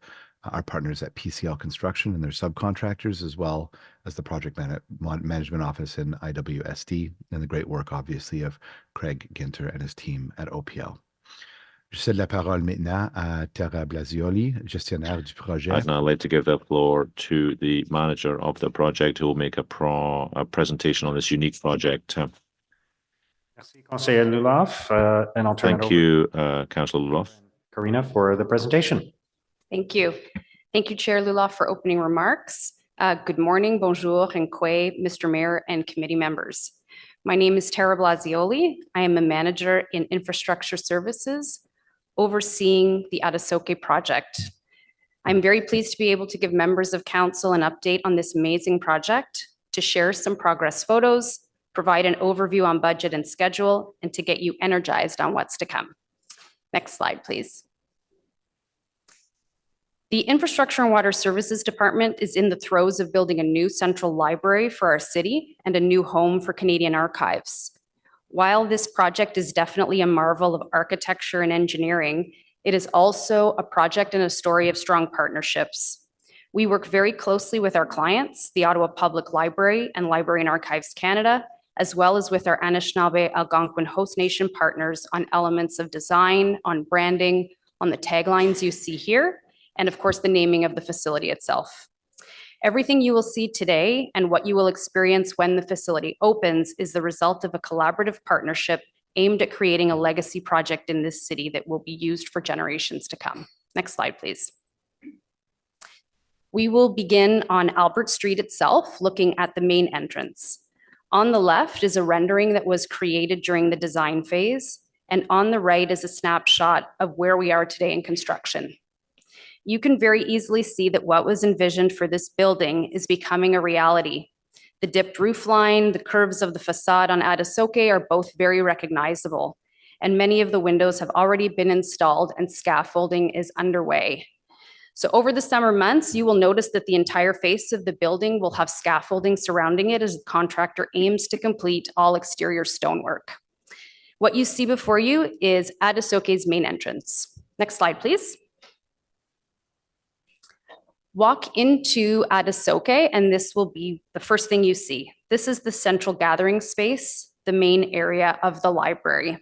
Speaker 13: our partners at PCL Construction and their subcontractors, as well as the project management office in IWSD, and the great work, obviously, of Craig Ginter and his team at OPL. Je cède la parole maintenant à Tara Blasioli, gestionnaire du projet.
Speaker 14: I'd now like to give the floor to the manager of the project, who will make a presentation on this unique project.
Speaker 3: Merci, Conseiller Luloff, and I'll turn it over.
Speaker 14: Thank you, Councillor Luloff.
Speaker 3: Karina, for the presentation.
Speaker 15: Thank you. Thank you, Chair Luloff, for opening remarks. Good morning, bonjour, and kwe, Mr. Mayor and committee members. My name is Tara Blasioli. I am a manager in infrastructure services overseeing the Adoke project. I'm very pleased to be able to give members of council an update on this amazing project, to share some progress photos, provide an overview on budget and schedule, and to get you energized on what's to come. Next slide, please. The Infrastructure and Water Services Department is in the throes of building a new central library for our city and a new home for Canadian Archives. While this project is definitely a marvel of architecture and engineering, it is also a project and a story of strong partnerships. We work very closely with our clients, the Ottawa Public Library and Library and Archives Canada, as well as with our Anishinaabe Algonquin Host Nation partners on elements of design, on branding, on the taglines you see here, and of course, the naming of the facility itself. Everything you will see today and what you will experience when the facility opens is the result of a collaborative partnership aimed at creating a legacy project in this city that will be used for generations to come. Next slide, please. We will begin on Albert Street itself, looking at the main entrance. On the left is a rendering that was created during the design phase, and on the right is a snapshot of where we are today in construction. You can very easily see that what was envisioned for this building is becoming a reality. The dipped roof line, the curves of the facade on Adoke are both very recognizable, and many of the windows have already been installed and scaffolding is underway. So over the summer months, you will notice that the entire face of the building will have scaffolding surrounding it as the contractor aims to complete all exterior stonework. What you see before you is Adoke's main entrance. Next slide, please. Walk into Adoke, and this will be the first thing you see. This is the central gathering space, the main area of the library.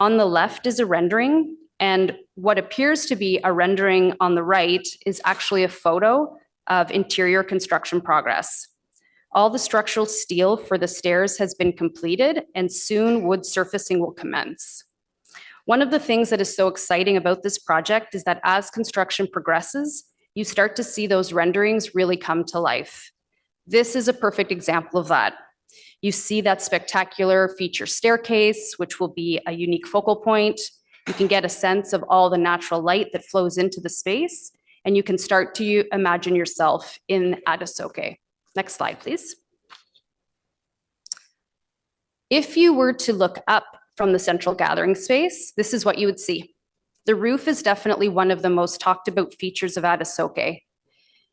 Speaker 15: On the left is a rendering, and what appears to be a rendering on the right is actually a photo of interior construction progress. All the structural steel for the stairs has been completed, and soon wood surfacing will commence. One of the things that is so exciting about this project is that as construction progresses, you start to see those renderings really come to life. This is a perfect example of that. You see that spectacular feature staircase, which will be a unique focal point. You can get a sense of all the natural light that flows into the space, and you can start to imagine yourself in Adoke. Next slide, please. If you were to look up from the central gathering space, this is what you would see. The roof is definitely one of the most talked about features of Adoke.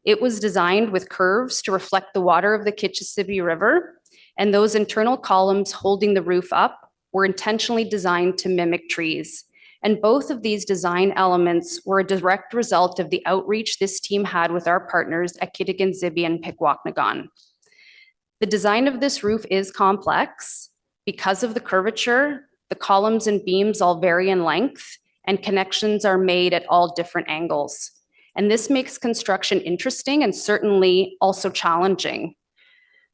Speaker 15: It was designed with curves to reflect the water of the Kitchissippi River, and those internal columns holding the roof up were intentionally designed to mimic trees. And both of these design elements were a direct result of the outreach this team had with our partners at Kitigan Zibi and Pikwakanagan. The design of this roof is complex because of the curvature. The columns and beams all vary in length, and connections are made at all different angles. And this makes construction interesting and certainly also challenging.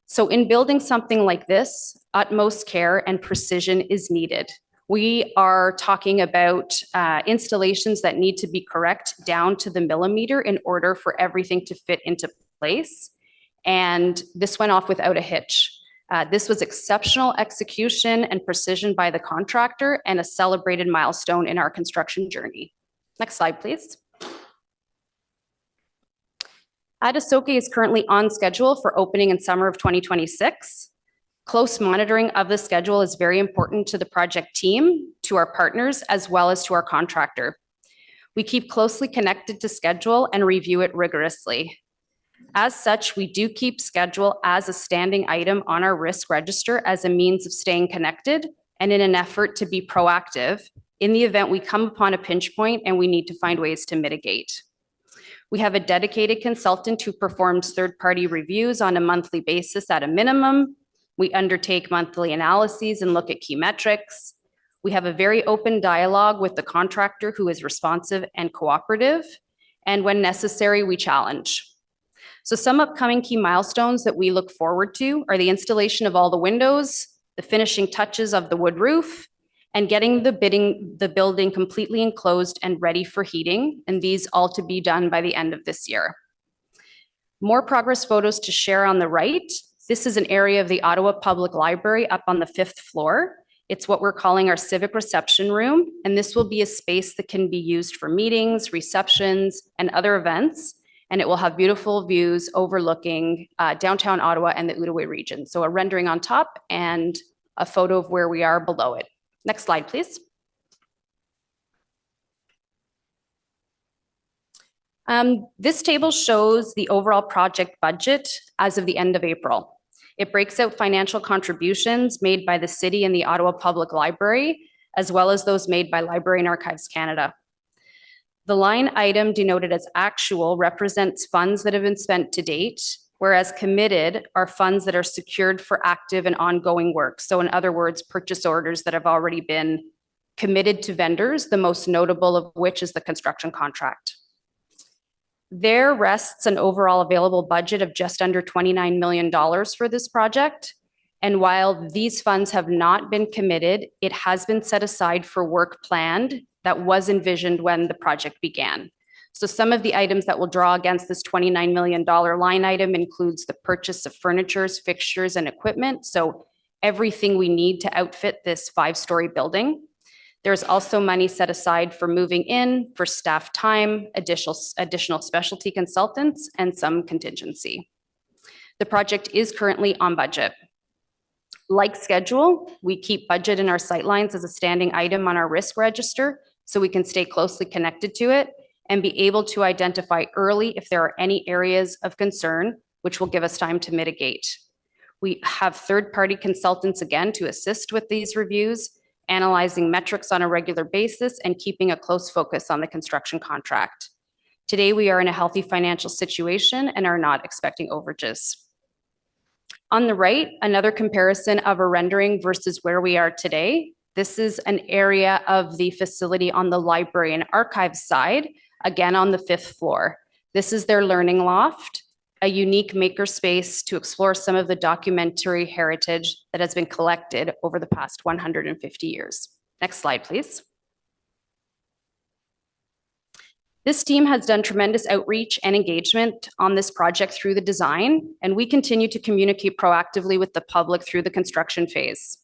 Speaker 15: So in building something like this, utmost care and precision is needed. We are talking about installations that need to be correct down to the millimeter in order for everything to fit into place. And this went off without a hitch. This was exceptional execution and precision by the contractor and a celebrated milestone in our construction journey. Next slide, please. Adoke is currently on schedule for opening in summer of 2026. Close monitoring of the schedule is very important to the project team, to our partners, as well as to our contractor. We keep closely connected to schedule and review it rigorously. As such, we do keep schedule as a standing item on our risk register as a means of staying connected and in an effort to be proactive in the event we come upon a pinch point and we need to find ways to mitigate. We have a dedicated consultant who performs third-party reviews on a monthly basis at a minimum. We undertake monthly analyses and look at key metrics. We have a very open dialogue with the contractor who is responsive and cooperative. And when necessary, we challenge. So some upcoming key milestones that we look forward to are the installation of all the windows, the finishing touches of the wood roof, and getting the building completely enclosed and ready for heating, and these all to be done by the end of this year. More progress photos to share on the right. This is an area of the Ottawa Public Library up on the 5th floor. It's what we're calling our civic reception room, and this will be a space that can be used for meetings, receptions, and other events, and it will have beautiful views overlooking downtown Ottawa and the Outaouais region. So a rendering on top and a photo of where we are below it. Next slide, please. This table shows the overall project budget as of the end of April. It breaks out financial contributions made by the city and the Ottawa Public Library, as well as those made by Library and Archives Canada. The line item denoted as actual represents funds that have been spent to date, whereas committed are funds that are secured for active and ongoing work. So in other words, purchase orders that have already been committed to vendors, the most notable of which is the construction contract. There rests an overall available budget of just under $29 million for this project. And while these funds have not been committed, it has been set aside for work planned that was envisioned when the project began. So some of the items that will draw against this $29 million line item includes the purchase of furniture, fixtures, and equipment. So everything we need to outfit this 5-story building. There's also money set aside for moving in, for staff time, additional specialty consultants, and some contingency. The project is currently on budget. Like schedule, we keep budget in our sightlines as a standing item on our risk register so we can stay closely connected to it and be able to identify early if there are any areas of concern, which will give us time to mitigate. We have third-party consultants again to assist with these reviews, analyzing metrics on a regular basis and keeping a close focus on the construction contract. Today, we are in a healthy financial situation and are not expecting overages. On the right, another comparison of a rendering versus where we are today. This is an area of the facility on the library and archives side, again on the 5th floor. This is their learning loft, a unique maker space to explore some of the documentary heritage that has been collected over the past 150 years. Next slide, please. This team has done tremendous outreach and engagement on this project through the design, and we continue to communicate proactively with the public through the construction phase.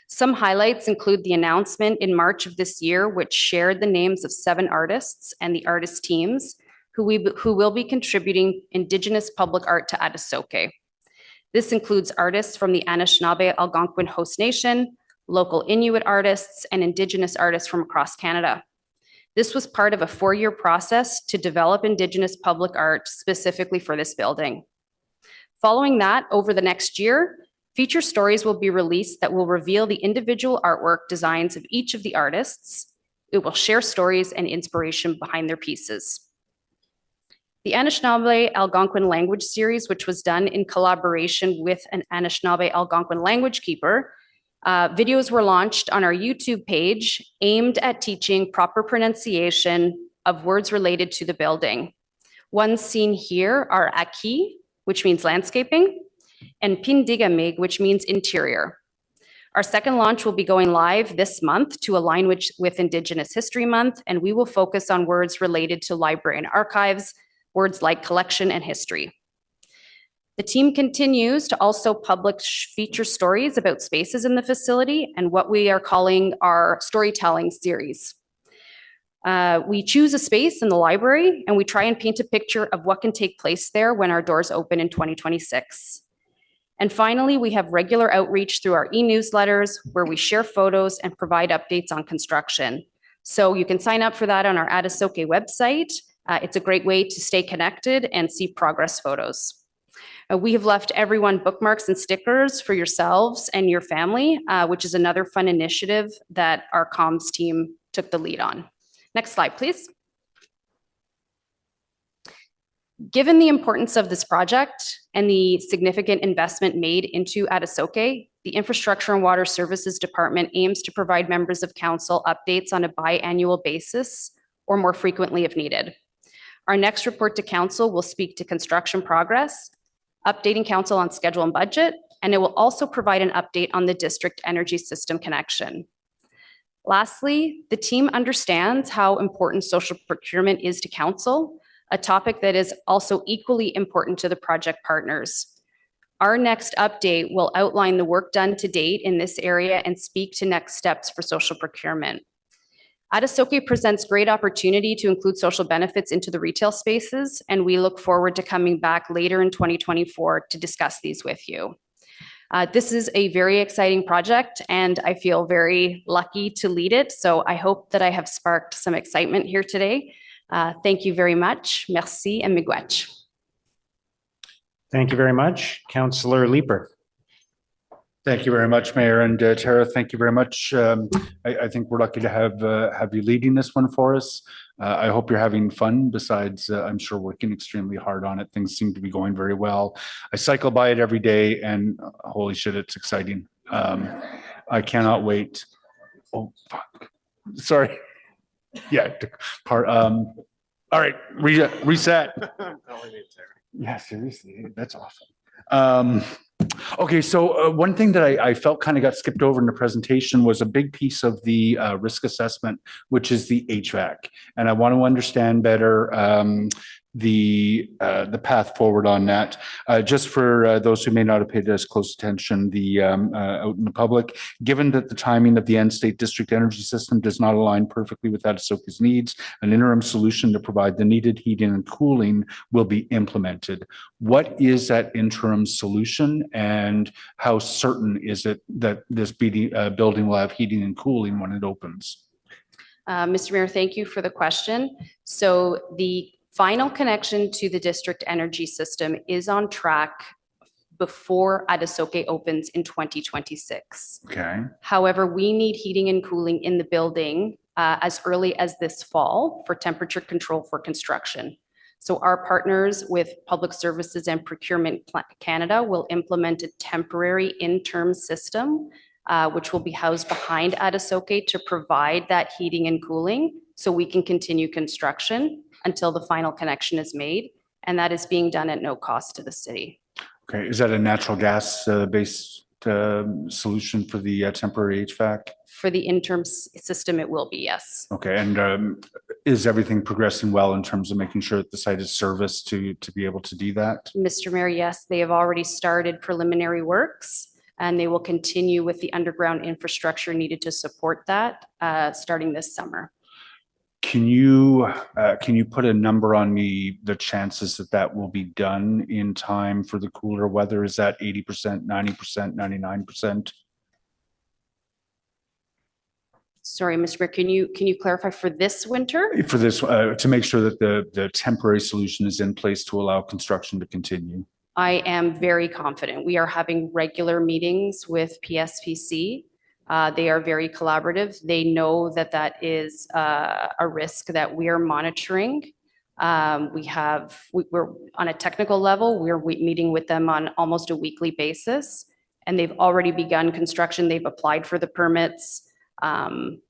Speaker 15: Some highlights include the announcement in March of this year, which shared the names of 7 artists and the artist teams who will be contributing Indigenous public art to Adoke. This includes artists from the Anishinaabe Algonquin Host Nation, local Inuit artists, and Indigenous artists from across Canada. This was part of a 4-year process to develop Indigenous public art specifically for this building. Following that, over the next year, feature stories will be released that will reveal the individual artwork designs of each of the artists. It will share stories and inspiration behind their pieces. The Anishinaabe Algonquin Language Series, which was done in collaboration with an Anishinaabe Algonquin language keeper, videos were launched on our YouTube page aimed at teaching proper pronunciation of words related to the building. Ones seen here are Aki, which means landscaping, and Pindigamig, which means interior. Our second launch will be going live this month to align with Indigenous History Month, and we will focus on words related to library and archives, words like collection and history. The team continues to also publish feature stories about spaces in the facility and what we are calling our storytelling series. We choose a space in the library and we try and paint a picture of what can take place there when our doors open in 2026. And finally, we have regular outreach through our e-newsletters where we share photos and provide updates on construction. So you can sign up for that on our Adoke website. It's a great way to stay connected and see progress photos. We have left everyone bookmarks and stickers for yourselves and your family, which is another fun initiative that our comms team took the lead on. Next slide, please. Given the importance of this project and the significant investment made into Adoke, the Infrastructure and Water Services Department aims to provide members of council updates on a biannual basis or more frequently if needed. Our next report to council will speak to construction progress, updating council on schedule and budget, and it will also provide an update on the district energy system connection. Lastly, the team understands how important social procurement is to council, a topic that is also equally important to the project partners. Our next update will outline the work done to date in this area and speak to next steps for social procurement. Adoke presents great opportunity to include social benefits into the retail spaces, and we look forward to coming back later in 2024 to discuss these with you. This is a very exciting project, and I feel very lucky to lead it, so I hope that I have sparked some excitement here today. Thank you very much. Merci and miigwech.
Speaker 3: Thank you very much. Councillor Leeper.
Speaker 9: Thank you very much, Mayor, and Tara, thank you very much. I think we're lucky to have you leading this one for us. I hope you're having fun besides, I'm sure, working extremely hard on it. Things seem to be going very well. I cycle by it every day and holy shit, it's exciting. I cannot wait. Oh, fuck. Sorry. Yeah. All right, reset. Yeah, seriously, that's awesome. Okay, so one thing that I felt kind of got skipped over in the presentation was a big piece of the risk assessment, which is the HVAC. And I want to understand better the path forward on that. Just for those who may not have paid as close attention, out in the public, given that the timing of the end state district energy system does not align perfectly with Adoke's needs, an interim solution to provide the needed heating and cooling will be implemented. What is that interim solution, and how certain is it that this building will have heating and cooling when it opens?
Speaker 15: Mr. Mayor, thank you for the question. So the final connection to the district energy system is on track before Adoke opens in 2026.
Speaker 9: Okay.
Speaker 15: However, we need heating and cooling in the building as early as this fall for temperature control for construction. So our partners with Public Services and Procurement Canada will implement a temporary interim system, which will be housed behind Adoke to provide that heating and cooling so we can continue construction until the final connection is made. And that is being done at no cost to the city.
Speaker 9: Okay, is that a natural gas based solution for the temporary HVAC?
Speaker 15: For the interim system, it will be, yes.
Speaker 9: Okay, and is everything progressing well in terms of making sure that the site is serviced to be able to do that?
Speaker 15: Mr. Mayor, yes, they have already started preliminary works and they will continue with the underground infrastructure needed to support that starting this summer.
Speaker 9: Can you put a number on the chances that will be done in time for the cooler weather? Is that 80%, 90%, 99%?
Speaker 15: Sorry, Mr. Mayor, can you clarify for this winter?
Speaker 9: For this, to make sure that the temporary solution is in place to allow construction to continue.
Speaker 15: I am very confident. We are having regular meetings with PSPC. They are very collaborative. They know that that is a risk that we are monitoring. We're on a technical level, we're meeting with them on almost a weekly basis, and they've already begun construction. They've applied for the permits.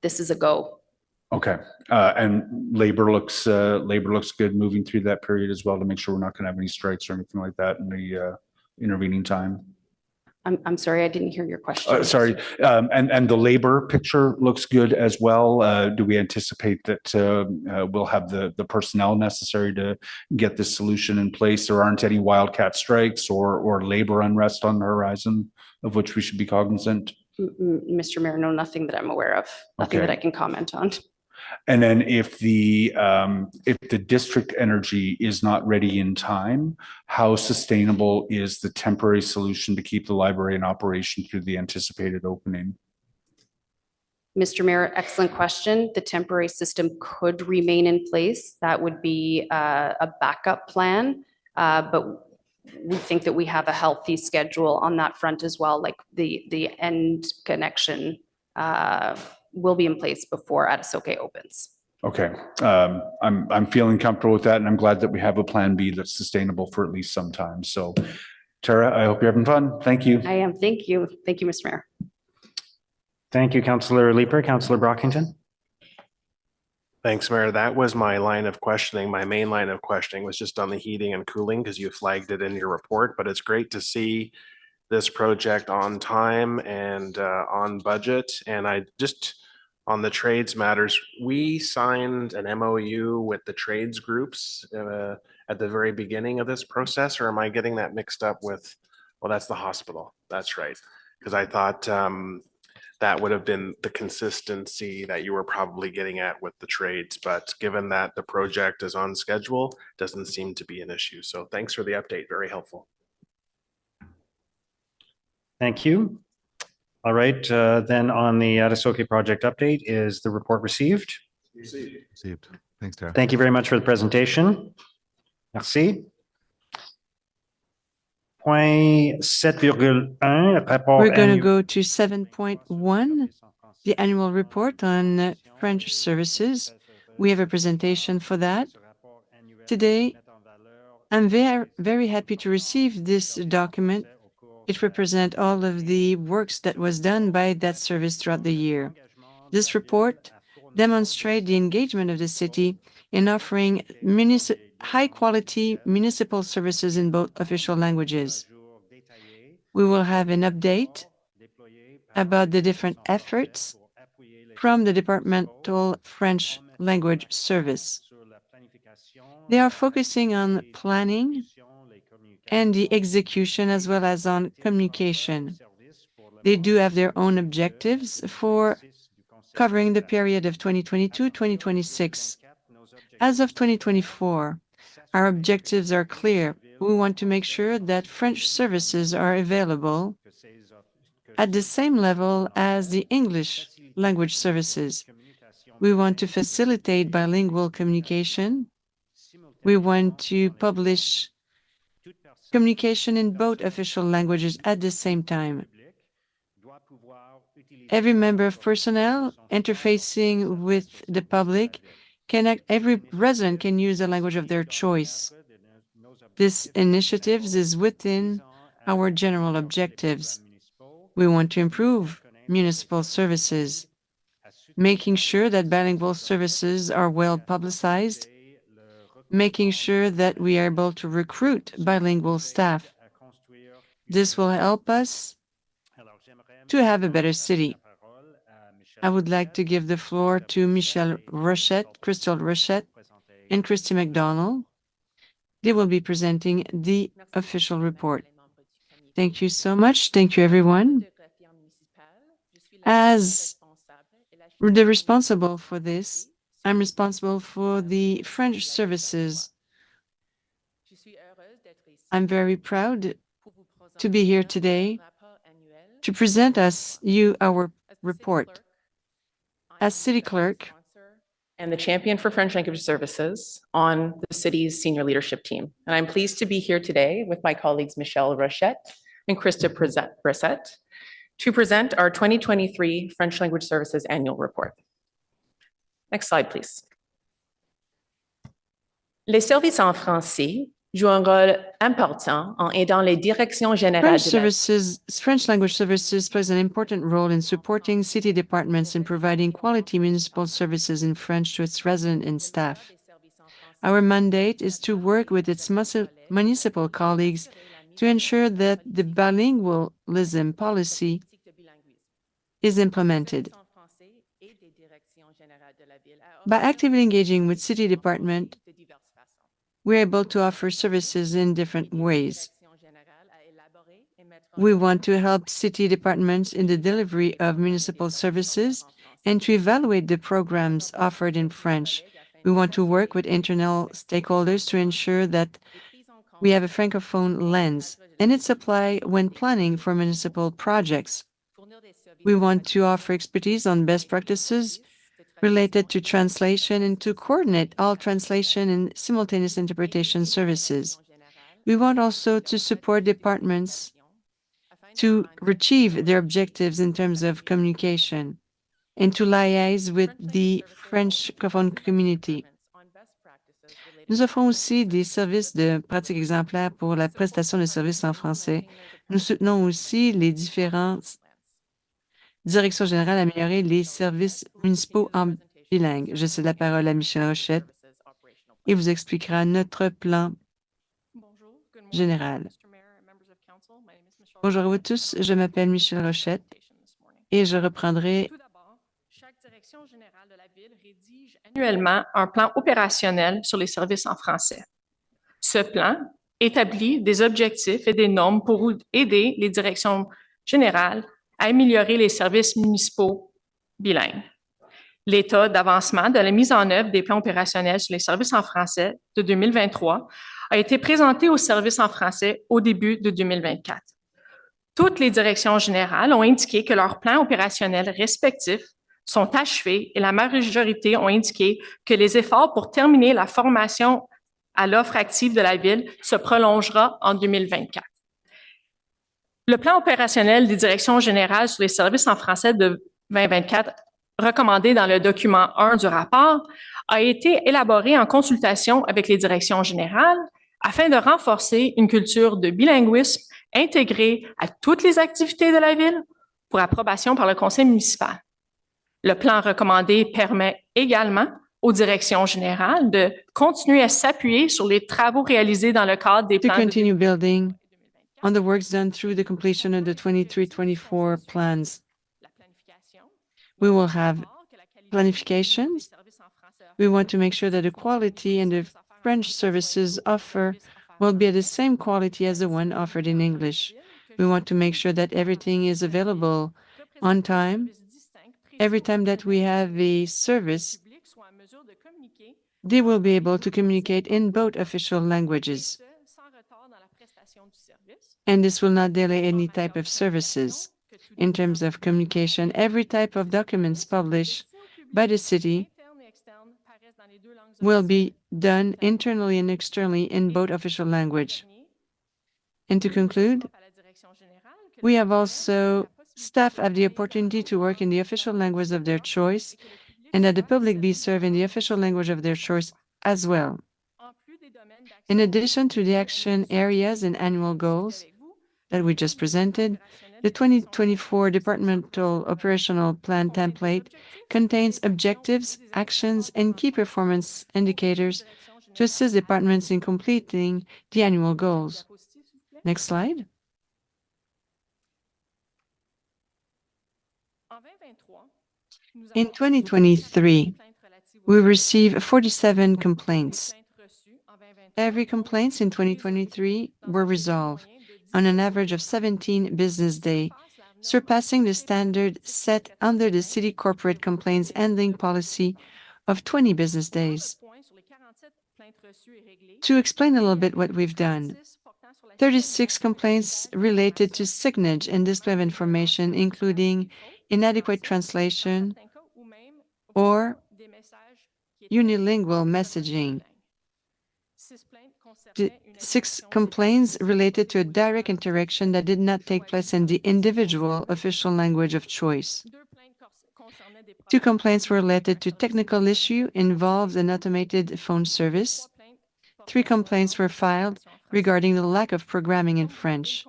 Speaker 15: This is a go.
Speaker 9: Okay, and labor looks good moving through that period as well to make sure we're not going to have any strikes or anything like that in the intervening time.
Speaker 15: I'm sorry, I didn't hear your question.
Speaker 9: Sorry, and the labor picture looks good as well. Do we anticipate that we'll have the personnel necessary to get this solution in place? There aren't any wildcat strikes or labor unrest on the horizon of which we should be cognizant?
Speaker 15: Mr. Mayor, no, nothing that I'm aware of, nothing that I can comment on.
Speaker 9: And then if the district energy is not ready in time, how sustainable is the temporary solution to keep the library in operation through the anticipated opening?
Speaker 15: Mr. Mayor, excellent question. The temporary system could remain in place. That would be a backup plan. But we think that we have a healthy schedule on that front as well. Like the end connection will be in place before Adoke opens.
Speaker 9: Okay, I'm feeling comfortable with that, and I'm glad that we have a plan B that's sustainable for at least some time. So, Tara, I hope you're having fun. Thank you.
Speaker 15: I am. Thank you. Thank you, Mr. Mayor.
Speaker 3: Thank you, Councillor Leeper. Councillor Brockington.
Speaker 11: Thanks, Mayor. That was my line of questioning. My main line of questioning was just on the heating and cooling because you flagged it in your report, but it's great to see this project on time and on budget. And I just, on the trades matters, we signed an MOU with the trades groups at the very beginning of this process, or am I getting that mixed up with, well, that's the hospital. That's right. Because I thought that would have been the consistency that you were probably getting at with the trades. But given that the project is on schedule, doesn't seem to be an issue. So thanks for the update. Very helpful.
Speaker 3: Thank you. All right, then on the Adoke project update, is the report received?
Speaker 13: Received. Thanks, Tara.
Speaker 3: Thank you very much for the presentation. Merci. Point 7.1, rapport
Speaker 2: We're going to
Speaker 3: annuel.
Speaker 2: go to 7.1, the annual report on French services. We have a presentation for that. Today, I'm very happy to receive this document. It represents all of the works that was done by that service throughout the year. This report demonstrates the engagement of the city in offering high-quality municipal services in both official languages. We will have an update about the different efforts from the departmental French language service. They are focusing on planning and the execution as well as on communication. They do have their own objectives for covering the period of 2022-2026. As of 2024, our objectives are clear. We want to make sure that French services are available at the same level as the English language services. We want to facilitate bilingual communication. We want to publish communication in both official languages at the same time. Every member of personnel interfacing with the public every resident can use the language of their choice. This initiative is within our general objectives. We want to improve municipal services, making sure that bilingual services are well publicized, making sure that we are able to recruit bilingual staff. This will help us to have a better city. I would like to give the floor to Michelle Rochette, Crystal Rochette, and Christy McDonald. They will be presenting the official report. Thank you so much. Thank you, everyone. As the responsible for this, I'm responsible for the French services. I'm very proud to be here today to present our report. As city clerk
Speaker 16: and the champion for French language services on the city's senior leadership team. And I'm pleased to be here today with my colleagues Michelle Rochette and Krista Brissette to present our 2023 French language services annual report. Next slide, please. Les services en français jouent un rôle important en aidant les directions générales
Speaker 2: French language services plays an important role in supporting city departments in providing quality municipal services in French to its residents and staff. Our mandate is to work with its municipal colleagues to ensure that the bilingualism policy is implemented. By actively engaging with city department, we're able to offer services in different ways. We want to help city departments in the delivery of municipal services and to evaluate the programs offered in French. We want to work with internal stakeholders to ensure that we have a Francophone lens, and it's applied when planning for municipal projects. We want to offer expertise on best practices related to translation and to coordinate all translation and simultaneous interpretation services. We want also to support departments to achieve their objectives in terms of communication and to liaise with the francophone community. Nous offrons aussi des services de pratique exemplaire pour la prestation de services en français. Nous soutenons aussi les différentes directions générales à améliorer les services municipaux en bilingue. Je cède la parole à Michel Rochette et vous expliquera notre plan général. Bonjour à vous tous, je m'appelle Michel Rochette et je reprendrai.
Speaker 16: Chaque direction générale de la ville rédige annuellement un plan opérationnel sur les services en français. Ce plan établit des objectifs et des normes pour aider les directions générales à améliorer les services municipaux bilingues. L'état d'avancement de la mise en œuvre des plans opérationnels sur les services en français de 2023 a été présenté aux services en français au début de 2024. Toutes les directions générales ont indiqué que leurs plans opérationnels respectifs sont achevés et la majorité ont indiqué que les efforts pour terminer la formation à l'offre active de la ville se prolongera en 2024. Le plan opérationnel des directions générales sur les services en français de 2024, recommandé dans le document 1 du rapport, a été élaboré en consultation avec les directions générales afin de renforcer une culture de bilinguisme intégrée à toutes les activités de la ville pour approbation par le conseil municipal. Le plan recommandé permet également aux directions générales de continuer à s'appuyer sur les travaux réalisés dans le cadre des plans.
Speaker 2: To continue building on the works done through the completion of the 23-24 plans. We will have planifications. We want to make sure that the quality and the French services offer will be at the same quality as the one offered in English. We want to make sure that everything is available on time. Every time that we have a service, they will be able to communicate in both official languages. And this will not delay any type of services. In terms of communication, every type of documents published by the city will be done internally and externally in both official language. And to conclude, we have also staff have the opportunity to work in the official language of their choice and that the public be served in the official language of their choice as well. In addition to the action areas and annual goals that we just presented, the 2024 Departmental Operational Plan template contains objectives, actions, and key performance indicators to assist departments in completing the annual goals. Next slide. In 2023, we received 47 complaints. Every complaints in 2023 were resolved on an average of 17 business days, surpassing the standard set under the city corporate complaints handling policy of 20 business days. To explain a little bit what we've done, 36 complaints related to signage and display of information, including inadequate translation or unilingual messaging. 6 complaints related to a direct interaction that did not take place in the individual official language of choice. 2 complaints were related to technical issue involved an automated phone service. 3 complaints were filed regarding the lack of programming in French.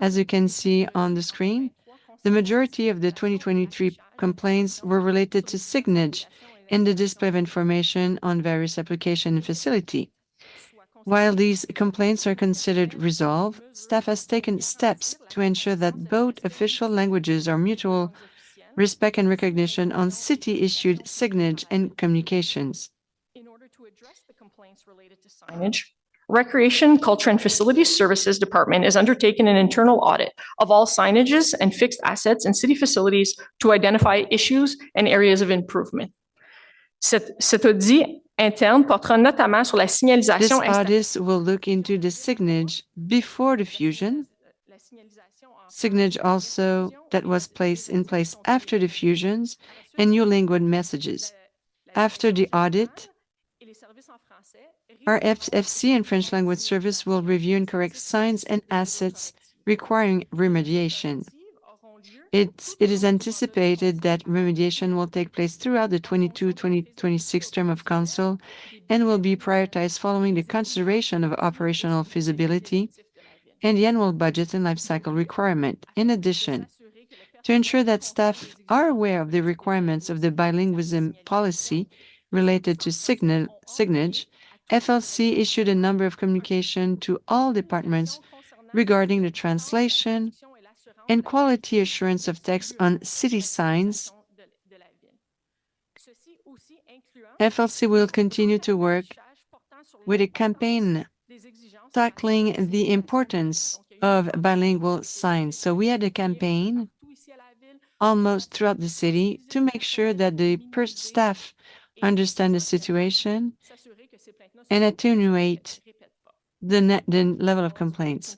Speaker 2: As you can see on the screen, the majority of the 2023 complaints were related to signage and the display of information on various application and facility. While these complaints are considered resolved, staff has taken steps to ensure that both official languages are mutual respect and recognition on city-issued signage and communications.
Speaker 16: In order to address the complaints related to signage,
Speaker 17: Recreation, Culture and Facilities Services Department has undertaken an internal audit of all signages and fixed assets in city facilities to identify issues and areas of improvement. Cet audit interne portera notamment sur la
Speaker 2: This
Speaker 17: signalisation
Speaker 2: audit will look into the signage before the fusion, signage also that was placed in place after the fusions, and new language messages. After the audit, our FFC and French language service will review and correct signs and assets requiring remediation. It is anticipated that remediation will take place throughout the 2026 term of council and will be prioritized following the consideration of operational feasibility and the annual budget and life cycle requirement. In addition, to ensure that staff are aware of the requirements of the bilingualism policy related to signage, FLC issued a number of communications to all departments regarding the translation and quality assurance of text on city signs. FLC will continue to work with a campaign tackling the importance of bilingual signs. So we had a campaign almost throughout the city to make sure that the staff understand the situation and attenuate the level of complaints.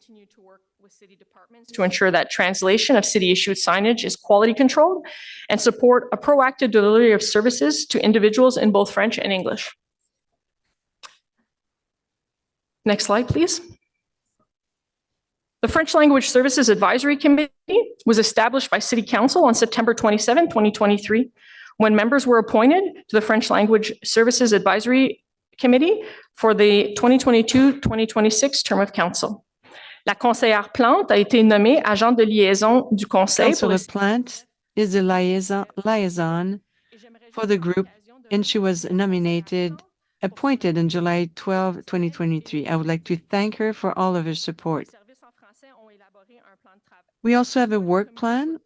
Speaker 17: To ensure that translation of city-issued signage is quality controlled and support a proactive delivery of services to individuals in both French and English. Next slide, please. The French Language Services Advisory Committee was established by City Council on September 27, 2023, when members were appointed to the French Language Services Advisory Committee for the 2022-2026 term of council. La conseillère Plante a été nommée agent de liaison du conseil.
Speaker 2: Councillor Plante is the liaison for the group, and she was appointed on July 12, 2023. I would like to thank her for all of her support. We also have a work plan.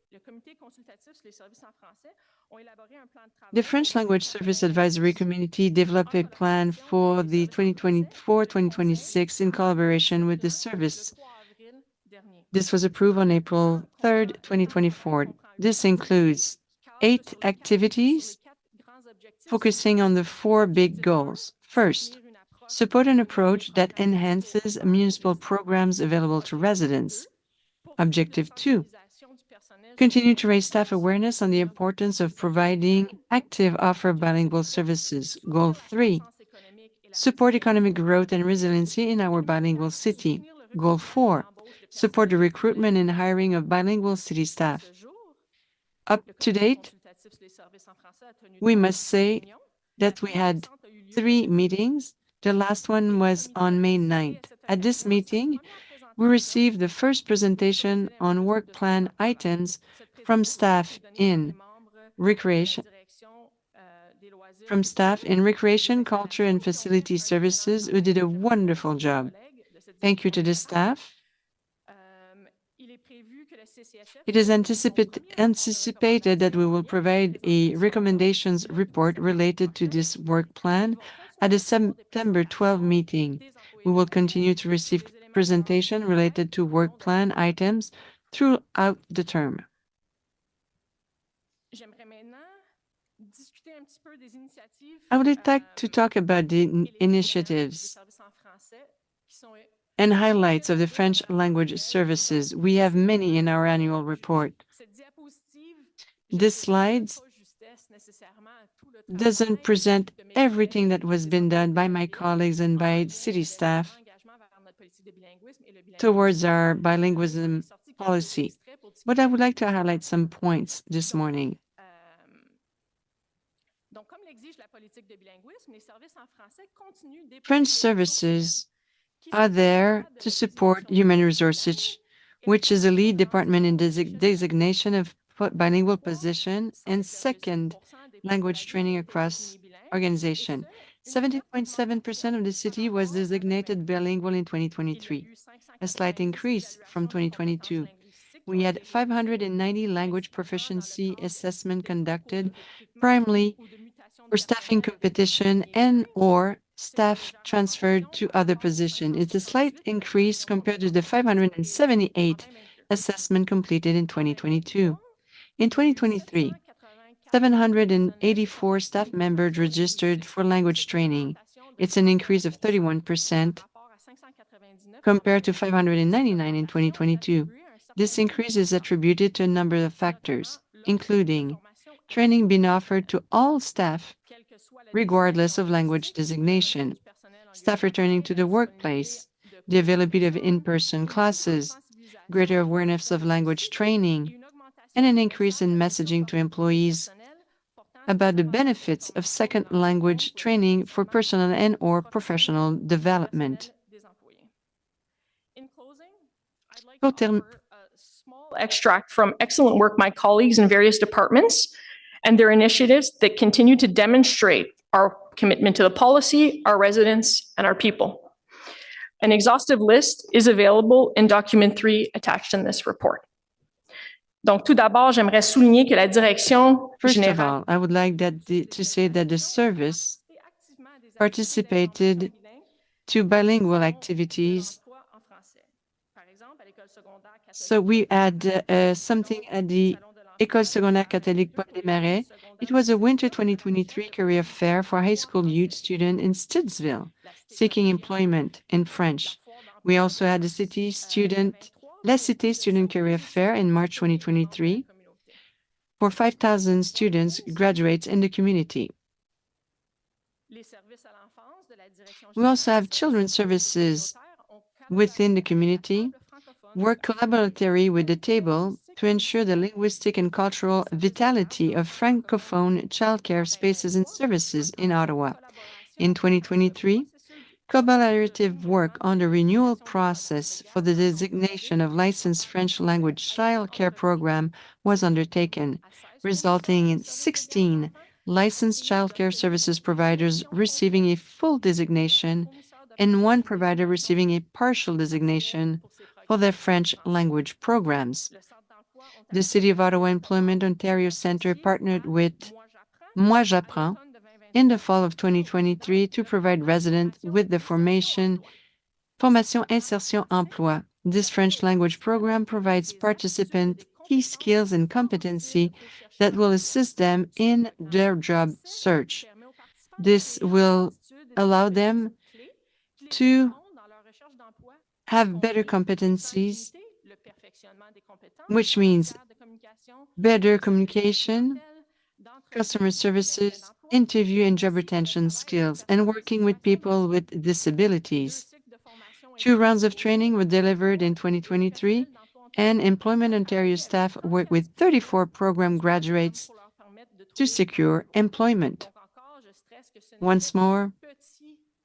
Speaker 2: The French Language Service Advisory Committee developed a plan for the 2024-2026 in collaboration with the service. This was approved on April 3rd, 2024. This includes 8 activities focusing on the 4 big goals. First, support an approach that enhances municipal programs available to residents. Objective 2, continue to raise staff awareness on the importance of providing active offer of bilingual services. Goal 3, support economic growth and resiliency in our bilingual city. Goal 4, support the recruitment and hiring of bilingual city staff. Up to date, we must say that we had 3 meetings. The last one was on May 9th. At this meeting, we received the first presentation on work plan items from staff in recreation, culture, and facility services who did a wonderful job. Thank you to the staff. It is anticipated that we will provide a recommendations report related to this work plan at the September 12 meeting. We will continue to receive presentation related to work plan items throughout the term. I would like to talk about the initiatives and highlights of the French language services. We have many in our annual report. This slide doesn't present everything that was been done by my colleagues and by city staff towards our bilingualism policy. But I would like to highlight some points this morning. French services are there to support human resources, which is a lead department in designation of bilingual position and second language training across organization. 70.7% of the city was designated bilingual in 2023, a slight increase from 2022. We had 590 language proficiency assessment conducted, primarily for staffing competition and/or staff transferred to other positions. It's a slight increase compared to the 578 assessment completed in 2022. In 2023, 784 staff members registered for language training. It's an increase of 31% compared to 599 in 2022. This increase is attributed to a number of factors, including training being offered to all staff, regardless of language designation, staff returning to the workplace, the availability of in-person classes, greater awareness of language training, and an increase in messaging to employees about the benefits of second language training for personal and/or professional development.
Speaker 17: In closing, I'd like to offer a small extract from excellent work my colleagues in various departments and their initiatives that continue to demonstrate our commitment to the policy, our residents, and our people. An exhaustive list is available in document 3 attached in this report. Donc, tout d'abord, j'aimerais souligner que la direction
Speaker 2: First of
Speaker 17: générale
Speaker 2: all, I would like to say that the service participated to bilingual activities. So we had something at the École secondaire catholique Paul Desmarais. It was a winter 2023 career fair for high school youth students in Stittsville seeking employment in French. We also had the La Cité Student Career Fair in March 2023 for 5,000 students, graduates in the community. We also have children's services within the community, work collaboratively with the table to ensure the linguistic and cultural vitality of Francophone childcare spaces and services in Ottawa. In 2023, collaborative work on the renewal process for the designation of licensed French language childcare program was undertaken, resulting in 16 licensed childcare services providers receiving a full designation and 1 provider receiving a partial designation for their French language programs. The City of Ottawa Employment Ontario Centre partnered with Moi J'apprends in the fall of 2023 to provide residents with the Formation Insertion Emploi. This French language program provides participants key skills and competency that will assist them in their job search. This will allow them to have better competencies, which means better communication, customer services, interview and job retention skills, and working with people with disabilities. 2 rounds of training were delivered in 2023, and Employment Ontario staff worked with 34 program graduates to secure employment. Once more,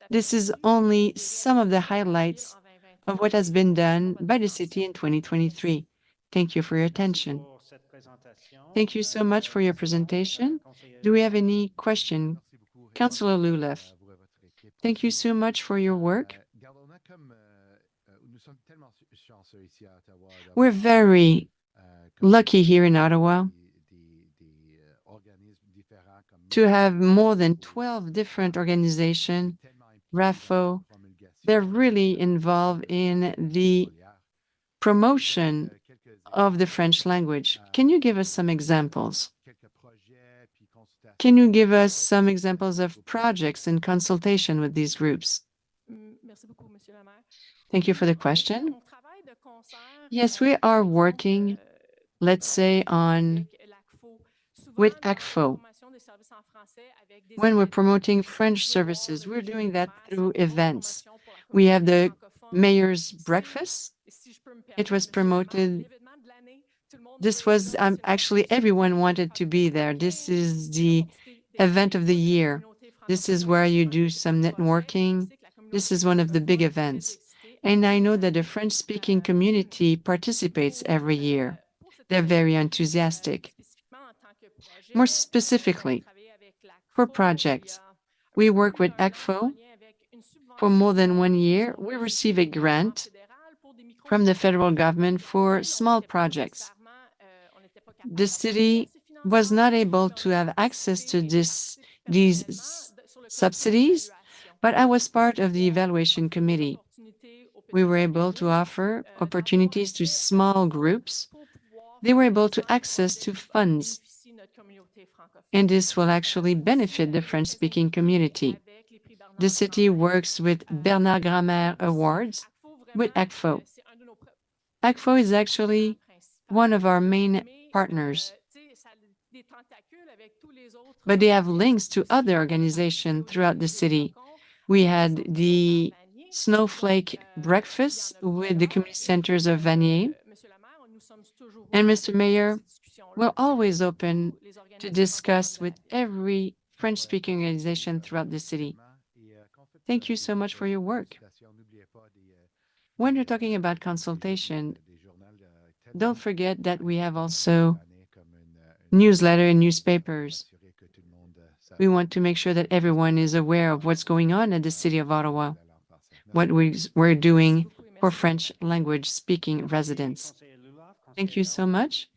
Speaker 2: this is only some of the highlights of what has been done by the city in 2023. Thank you for your attention. Thank you so much for your presentation. Do we have any question? Councillor Lulev, thank you so much for your work. We're very lucky here in Ottawa to have more than 12 different organizations, RAFO. They're really involved in the promotion of the French language. Can you give us some examples? Can you give us some examples of projects in consultation with these groups? Thank you for the question. Yes, we are working, let's say, with ACFO. When we're promoting French services, we're doing that through events. We have the Mayor's Breakfast. It was promoted. This was actually everyone wanted to be there. This is the event of the year. This is where you do some networking. This is one of the big events. And I know that the French-speaking community participates every year. They're very enthusiastic. More specifically, for projects, we work with ACFO for more than 1 year. We receive a grant from the federal government for small projects. The city was not able to have access to these subsidies, but I was part of the evaluation committee. We were able to offer opportunities to small groups. They were able to access to funds, and this will actually benefit the French-speaking community. The city works with Bernard Grammaire Awards with ACFO. ACFO is actually one of our main partners, but they have links to other organizations throughout the city. We had the Snowflake Breakfast with the community centers of Vanier. And Mr. Mayor, we're always open to discuss with every French-speaking organization throughout the city. Thank you so much for your work. When you're talking about consultation, don't forget that we have also newsletter and newspapers. We want to make sure that everyone is aware of what's going on at the City of Ottawa, what we're doing for French language speaking residents. Thank you so much.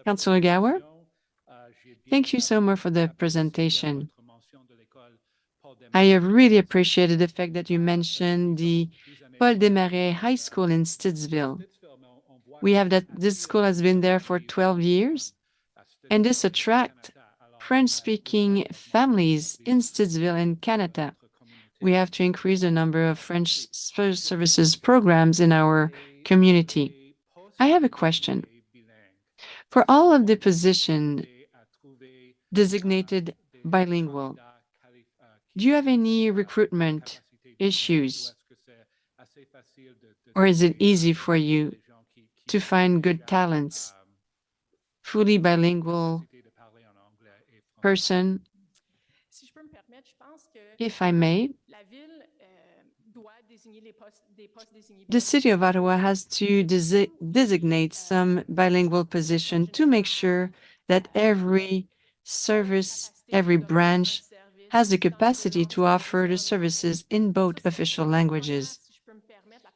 Speaker 2: Councillor Gower, thank you so much for the presentation. I have really appreciated the fact that you mentioned the Paul Desmarais High School in Stittsville. We have that this school has been there for 12 years, and this attracts French-speaking families in Stittsville and Canada. We have to increase the number of French services programs in our community. I have a question. For all of the positions designated bilingual, do you have any recruitment issues? Or is it easy for you to find good talents, fully bilingual person? If I may, the City of Ottawa has to designate some bilingual position to make sure that every service, every branch has the capacity to offer the services in both official languages.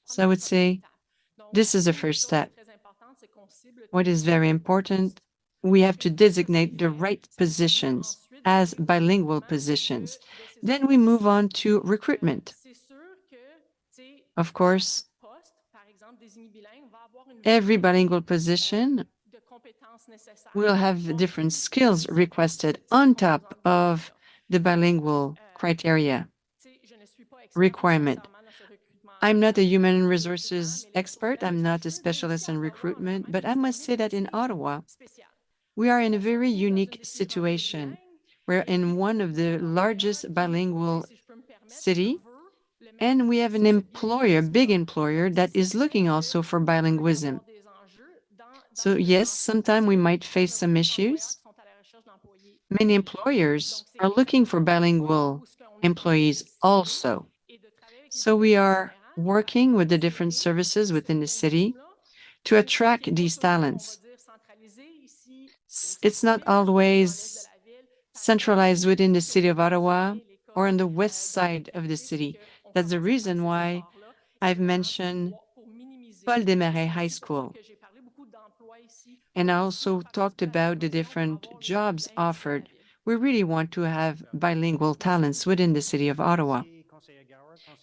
Speaker 2: So I would say this is the first step. What is very important, we have to designate the right positions as bilingual positions. Then we move on to recruitment. Of course, every bilingual position will have different skills requested on top of the bilingual criteria requirement. I'm not a human resources expert. I'm not a specialist in recruitment, but I must say that in Ottawa, we are in a very unique situation. We're in one of the largest bilingual city, and we have an employer, big employer, that is looking also for bilingualism. So yes, sometimes we might face some issues. Many employers are looking for bilingual employees also. So we are working with the different services within the city to attract these talents. It's not always centralized within the City of Ottawa or on the west side of the city. That's the reason why I've mentioned Paul Desmarais High School. And I also talked about the different jobs offered. We really want to have bilingual talents within the City of Ottawa.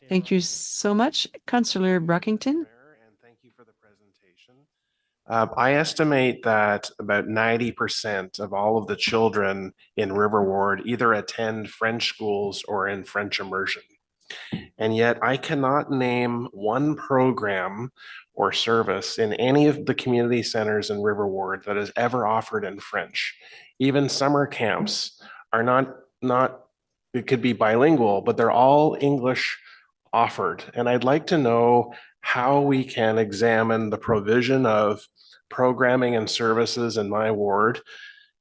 Speaker 2: Thank you so much, Councillor Brockington.
Speaker 11: Thank you for the presentation. I estimate that about 90% of all of the children in River Ward either attend French schools or in French immersion. And yet I cannot name one program or service in any of the community centers in River Ward that is ever offered in French. Even summer camps are not, it could be bilingual, but they're all English offered. And I'd like to know how we can examine the provision of programming and services in my ward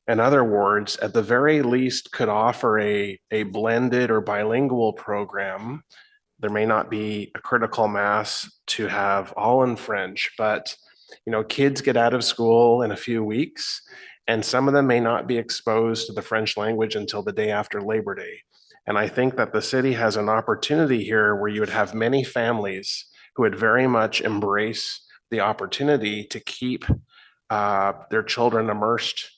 Speaker 11: and other wards at the very least could offer a blended or bilingual program. There may not be a critical mass to have all in French, but kids get out of school in a few weeks and some of them may not be exposed to the French language until the day after Labor Day. And I think that the city has an opportunity here where you would have many families who would very much embrace the opportunity to keep their children immersed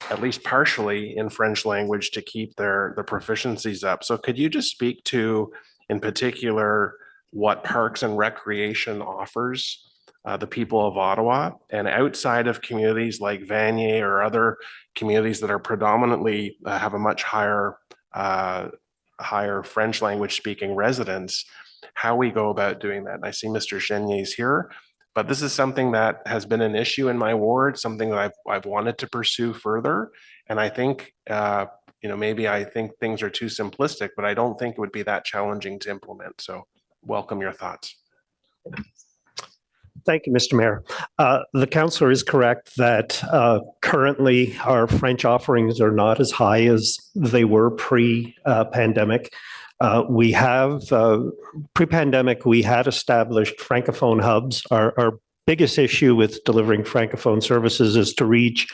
Speaker 11: at least partially in French language to keep their proficiencies up. So could you just speak to, in particular, what Parks and Recreation offers the people of Ottawa, and outside of communities like Vanier or other communities that are predominantly have a much higher French language speaking residents, how we go about doing that? And I see Mr. Genier's here, but this is something that has been an issue in my ward, something that I've wanted to pursue further. And I think, maybe I think things are too simplistic, but I don't think it would be that challenging to implement. So welcome your thoughts.
Speaker 18: Thank you, Mr. Mayor. The councillor is correct that currently our French offerings are not as high as they were pre-pandemic. We have, pre-pandemic, we had established Francophone hubs. Our biggest issue with delivering Francophone services is to reach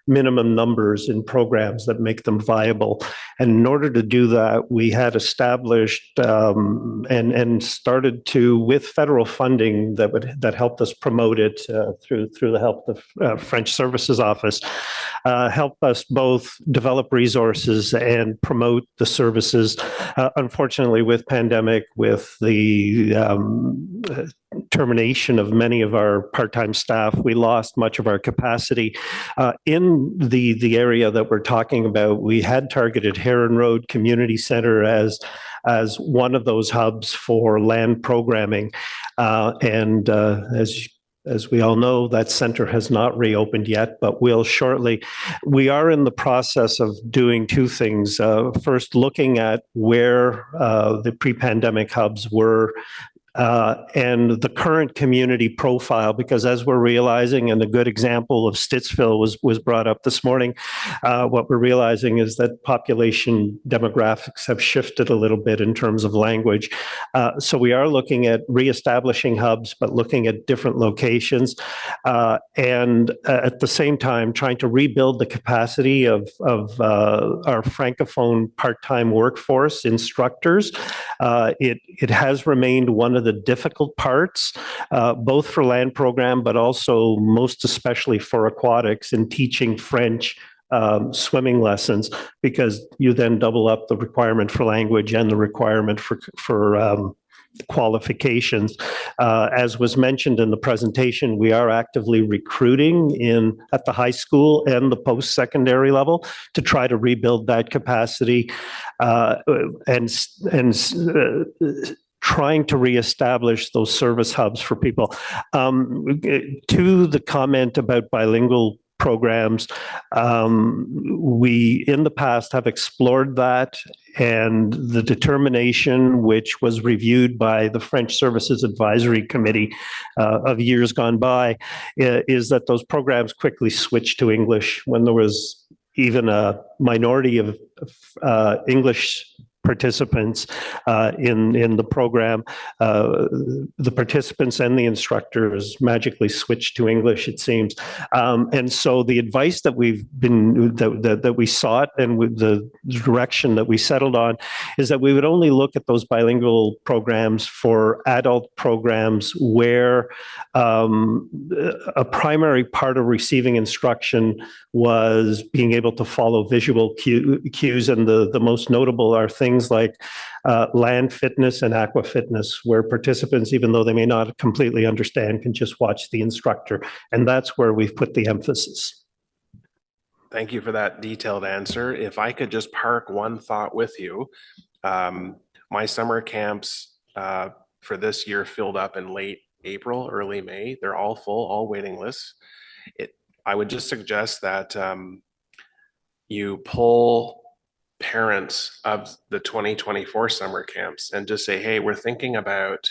Speaker 18: minimum numbers in programs that make them viable. And in order to do that, we had established and started to, with federal funding that helped us promote it through the help of the French Services Office, help us both develop resources and promote the services. Unfortunately, with pandemic, with the termination of many of our part-time staff, we lost much of our capacity. In the area that we're talking about, we had targeted Heron Road Community Center as one of those hubs for land programming. And as we all know, that center has not reopened yet, but will shortly. We are in the process of doing two things. First, looking at where the pre-pandemic hubs were and the current community profile, because as we're realizing, and a good example of Stittsville was brought up this morning, what we're realizing is that population demographics have shifted a little bit in terms of language. So we are looking at reestablishing hubs, but looking at different locations, and at the same time trying to rebuild the capacity of our Francophone part-time workforce instructors. It has remained one of the difficult parts, both for land program, but also most especially for aquatics and teaching French swimming lessons, because you then double up the requirement for language and the requirement for qualifications. As was mentioned in the presentation, we are actively recruiting at the high school and the post-secondary level to try to rebuild that capacity and trying to reestablish those service hubs for people. To the comment about bilingual programs, we in the past have explored that, and the determination, which was reviewed by the French Services Advisory Committee of years gone by, is that those programs quickly switched to English when there was even a minority of English participants in the program. The participants and the instructors magically switched to English, it seems. And so the advice that that we sought, and with the direction that we settled on, is that we would only look at those bilingual programs for adult programs where a primary part of receiving instruction was being able to follow visual cues, and the most notable are things like land fitness and aqua fitness, where participants, even though they may not completely understand, can just watch the instructor. And that's where we've put the emphasis.
Speaker 11: Thank you for that detailed answer. If I could just park one thought with you, my summer camps for this year filled up in late April, early May. They're all full, all waiting lists. I would just suggest that you pull parents of the 2024 summer camps and just say, hey, we're thinking about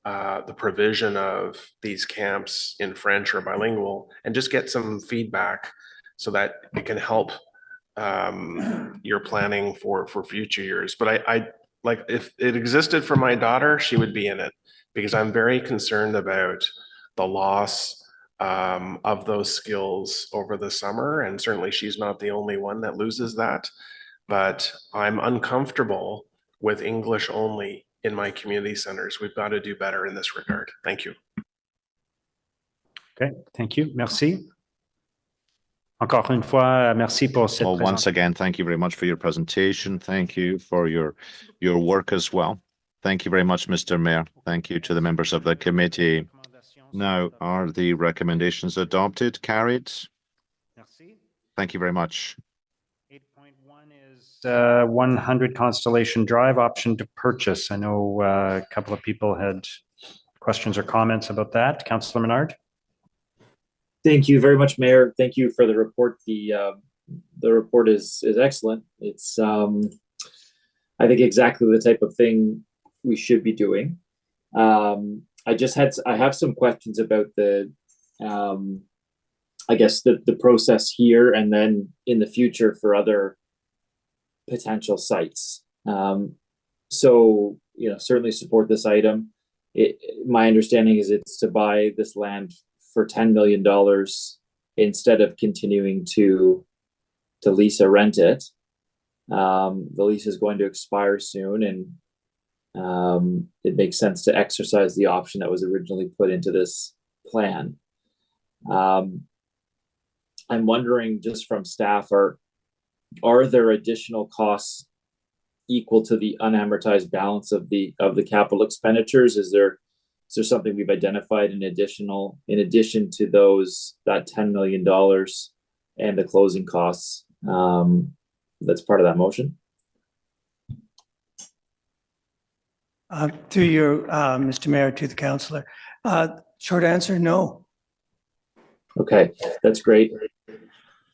Speaker 11: the provision of these camps in French or bilingual, and just get some feedback so that it can help your planning for future years. But I like, if it existed for my daughter, she would be in it, because I'm very concerned about the loss of those skills over the summer. And certainly she's not the only one that loses that. But I'm uncomfortable with English only in my community centers. We've got to do better in this regard. Thank you.
Speaker 3: Okay, thank you. Merci. Encore une fois, merci pour cette
Speaker 14: Well, once
Speaker 3: présentation.
Speaker 14: again, thank you very much for your presentation. Thank you for your work as well. Thank you very much, Mr. Mayor. Thank you to the members of the committee. Now, are the recommendations adopted, carried? Thank you very much.
Speaker 3: 8.1 is 100 Constellation Drive, option to purchase. I know a couple of people had questions or comments about that. Councillor Menard?
Speaker 7: Thank you very much, Mayor. Thank you for the report. The report is excellent. It's I think exactly the type of thing we should be doing. I have some questions about the I guess the process here and then in the future for other potential sites. So certainly support this item. My understanding is it's to buy this land for $10 million instead of continuing to lease or rent it. The lease is going to expire soon, and it makes sense to exercise the option that was originally put into this plan. I'm wondering, just from staff, are there additional costs equal to the unamortized balance of the capital expenditures? Is there something we've identified in addition to that $10 million and the closing costs that's part of that motion?
Speaker 19: To you, Mr. Mayor, to the councillor. Short answer, no.
Speaker 7: Okay, that's great.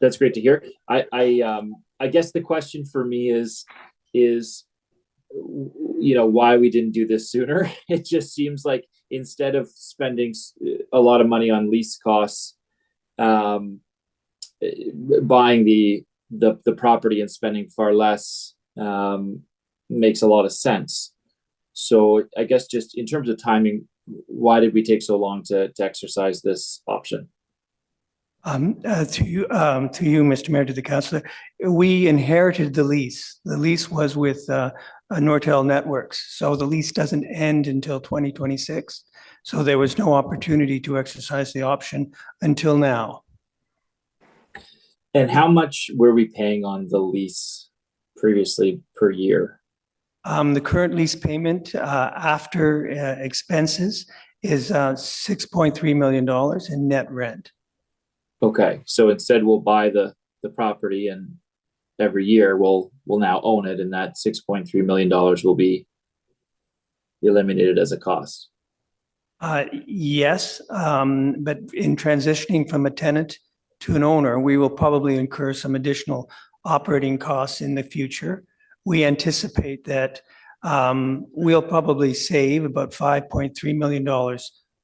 Speaker 7: That's great to hear. I guess the question for me is why we didn't do this sooner. It just seems like instead of spending a lot of money on lease costs, buying the property and spending far less makes a lot of sense. So I guess just in terms of timing, why did we take so long to exercise this option?
Speaker 19: To you, Mr. Mayor, to the councillor, we inherited the lease. The lease was with Nortel Networks, so the lease doesn't end until 2026. So there was no opportunity to exercise the option until now.
Speaker 7: And how much were we paying on the lease previously per year?
Speaker 19: The current lease payment after expenses is $6.3 million in net rent.
Speaker 7: Okay, so instead we'll buy the property, and every year we'll now own it, and that $6.3 million will be eliminated as a cost.
Speaker 19: Yes, but in transitioning from a tenant to an owner, we will probably incur some additional operating costs in the future. We anticipate that we'll probably save about $5.3 million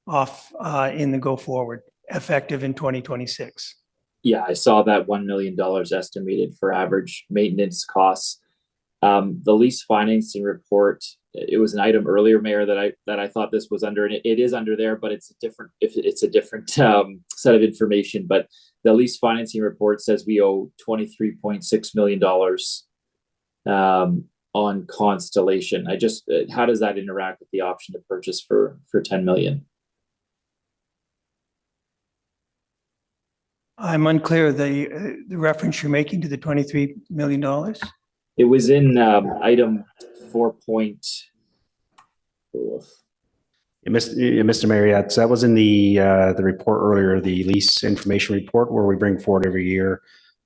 Speaker 19: off in the go forward, effective in 2026.
Speaker 7: Yeah, I saw that $1 million estimated for average maintenance costs. The lease financing report, it was an item earlier, Mayor, that I thought this was under, and it is under there, but it's a different set of information. But the lease financing report says we owe $23.6 million on Constellation. How does that interact with the option to purchase for $10 million?
Speaker 19: I'm unclear the reference you're making to the $23 million.
Speaker 7: It was in item 4.
Speaker 1: Mr. Mayor, so that was in the report earlier, the lease information report, where we bring forward every year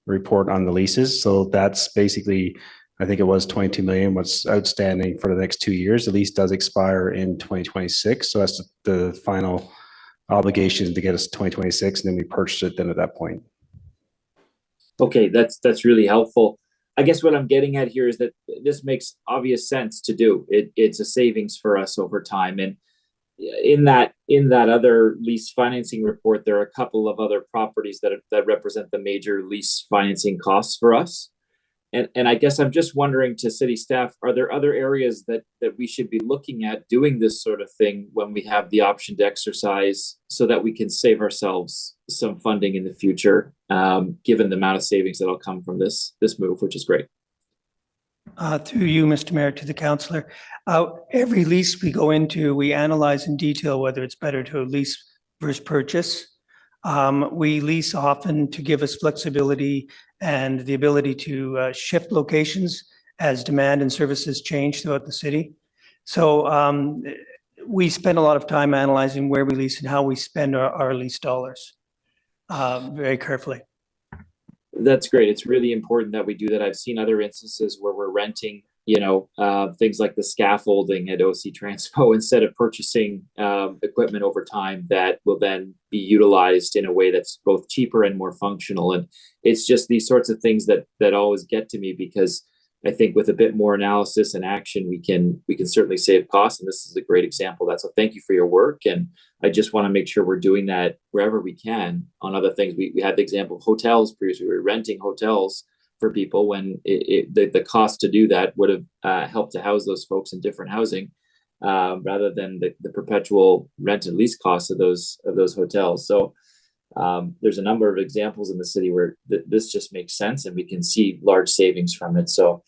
Speaker 1: a report on the leases. So that's basically, I think it was 22 million, what's outstanding for the next 2 years. The lease does expire in 2026. So that's the final obligation to get us to 2026, and then we purchase it then at that point.
Speaker 7: Okay, that's really helpful. I guess what I'm getting at here is that this makes obvious sense to do. It's a savings for us over time. And in that other lease financing report, there are a couple of other properties that represent the major lease financing costs for us. And I guess I'm just wondering to city staff, are there other areas that we should be looking at doing this sort of thing when we have the option to exercise, so that we can save ourselves some funding in the future, given the amount of savings that'll come from this move, which is great.
Speaker 19: Through you, Mr. Mayor, to the councillor, every lease we go into, we analyze in detail whether it's better to lease versus purchase. We lease often to give us flexibility and the ability to shift locations as demand and services change throughout the city. So we spend a lot of time analyzing where we lease and how we spend our lease dollars very carefully.
Speaker 7: That's great. It's really important that we do that. I've seen other instances where we're renting, things like the scaffolding at OC Transpo instead of purchasing equipment over time that will then be utilized in a way that's both cheaper and more functional. And it's just these sorts of things that always get to me, because I think with a bit more analysis and action, we can certainly save costs. And this is a great example of that. So thank you for your work. And I just want to make sure we're doing that wherever we can on other things. We had the example of hotels previously. We were renting hotels for people when the cost to do that would have helped to house those folks in different housing rather than the perpetual rent and lease costs of those hotels. So there's a number of examples in the city where this just makes sense and we can see large savings from it. So,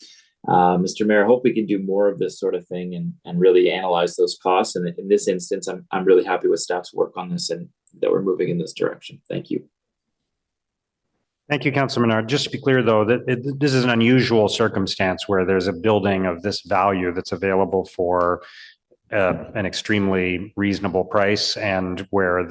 Speaker 7: Mr. Mayor, I hope we can do more of this sort of thing and really analyze those costs. And in this instance, I'm really happy with staff's work on this and that we're moving in this direction. Thank you.
Speaker 3: Thank you, Councilor Menard. Just to be clear, though, that this is an unusual circumstance where there's a building of this value that's available for an extremely reasonable price, and where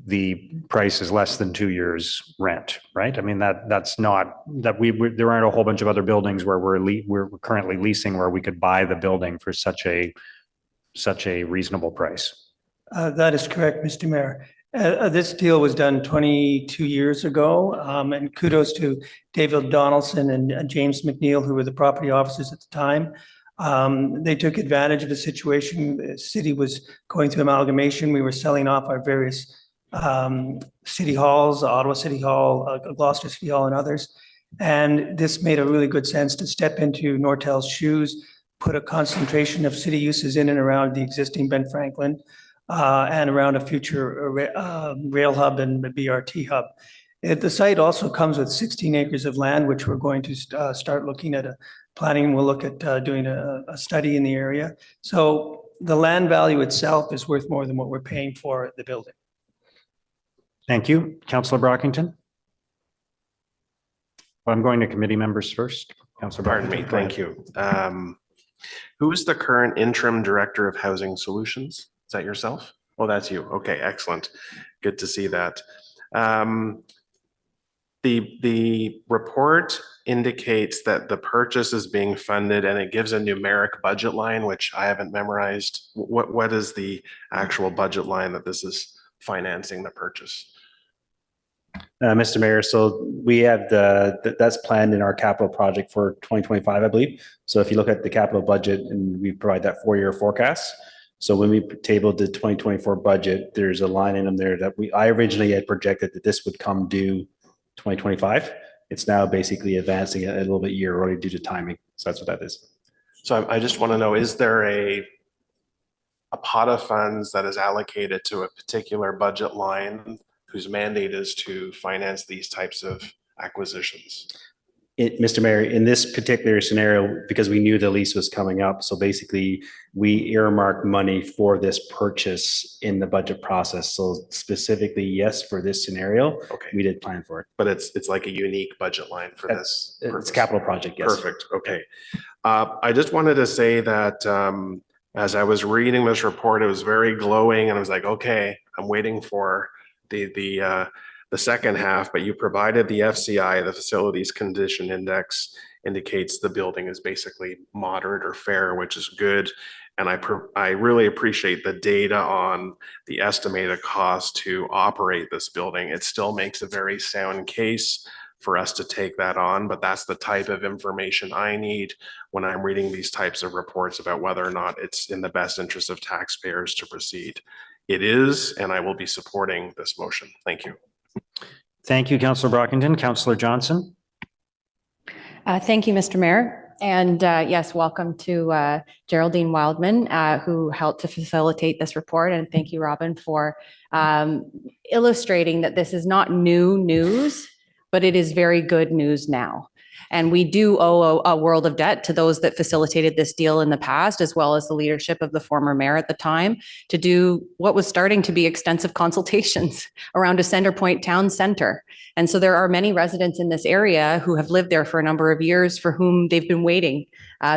Speaker 3: the price is less than 2 years rent, right? I mean, that's not that there aren't a whole bunch of other buildings where we're currently leasing where we could buy the building for such a reasonable price.
Speaker 19: That is correct, Mr. Mayor. This deal was done 22 years ago, and kudos to David Donaldson and James McNeil, who were the property officers at the time. They took advantage of the situation. The city was going through amalgamation. We were selling off our various city halls, Ottawa City Hall, Gloucester City Hall, and others. And this made a really good sense to step into Nortel's shoes, put a concentration of city uses in and around the existing Ben Franklin and around a future rail hub and BRT hub. The site also comes with 16 acres of land, which we're going to start looking at planning. We'll look at doing a study in the area. So the land value itself is worth more than what we're paying for the building.
Speaker 3: Thank you. Councillor Brockington. Well, I'm going to committee members first. Councillor
Speaker 11: Pardon me. Thank you. Who is the current interim director of Housing Solutions? Is that yourself? Oh, that's you. Okay, excellent. Good to see that. The report indicates that the purchase is being funded, and it gives a numeric budget line, which I haven't memorized. What is the actual budget line that this is financing the purchase?
Speaker 1: Mr. Mayor, so we have that's planned in our capital project for 2025, I believe. So if you look at the capital budget, and we provide that 4-year forecast. So when we tabled the 2024 budget, there's a line in them there that I originally had projected that this would come due 2025. It's now basically advancing a little bit year early due to timing. So that's what that is.
Speaker 11: So I just want to know, is there a pot of funds that is allocated to a particular budget line whose mandate is to finance these types of acquisitions?
Speaker 1: Mr. Mayor, in this particular scenario, because we knew the lease was coming up, so basically we earmarked money for this purchase in the budget process. So specifically, yes, for this scenario,
Speaker 11: okay,
Speaker 1: we did plan for it.
Speaker 11: But it's like a unique budget line for this purpose.
Speaker 1: It's a capital project, yes.
Speaker 11: Perfect. Okay. I just wanted to say that as I was reading this report, it was very glowing, and I was like, okay, I'm waiting for the second half, but you provided the FCI, the Facilities Condition Index, indicates the building is basically moderate or fair, which is good. And I really appreciate the data on the estimated cost to operate this building. It still makes a very sound case for us to take that on, but that's the type of information I need when I'm reading these types of reports about whether or not it's in the best interest of taxpayers to proceed. It is, and I will be supporting this motion. Thank you.
Speaker 3: Thank you, Councillor Brockington. Councillor Johnson.
Speaker 20: Thank you, Mr. Mayor. And yes, welcome to Geraldine Wildman, who helped to facilitate this report. And thank you, Robin, for illustrating that this is not new news, but it is very good news now. And we do owe a world of debt to those that facilitated this deal in the past, as well as the leadership of the former mayor at the time, to do what was starting to be extensive consultations around a Center Point town center. And so there are many residents in this area who have lived there for a number of years for whom they've been waiting.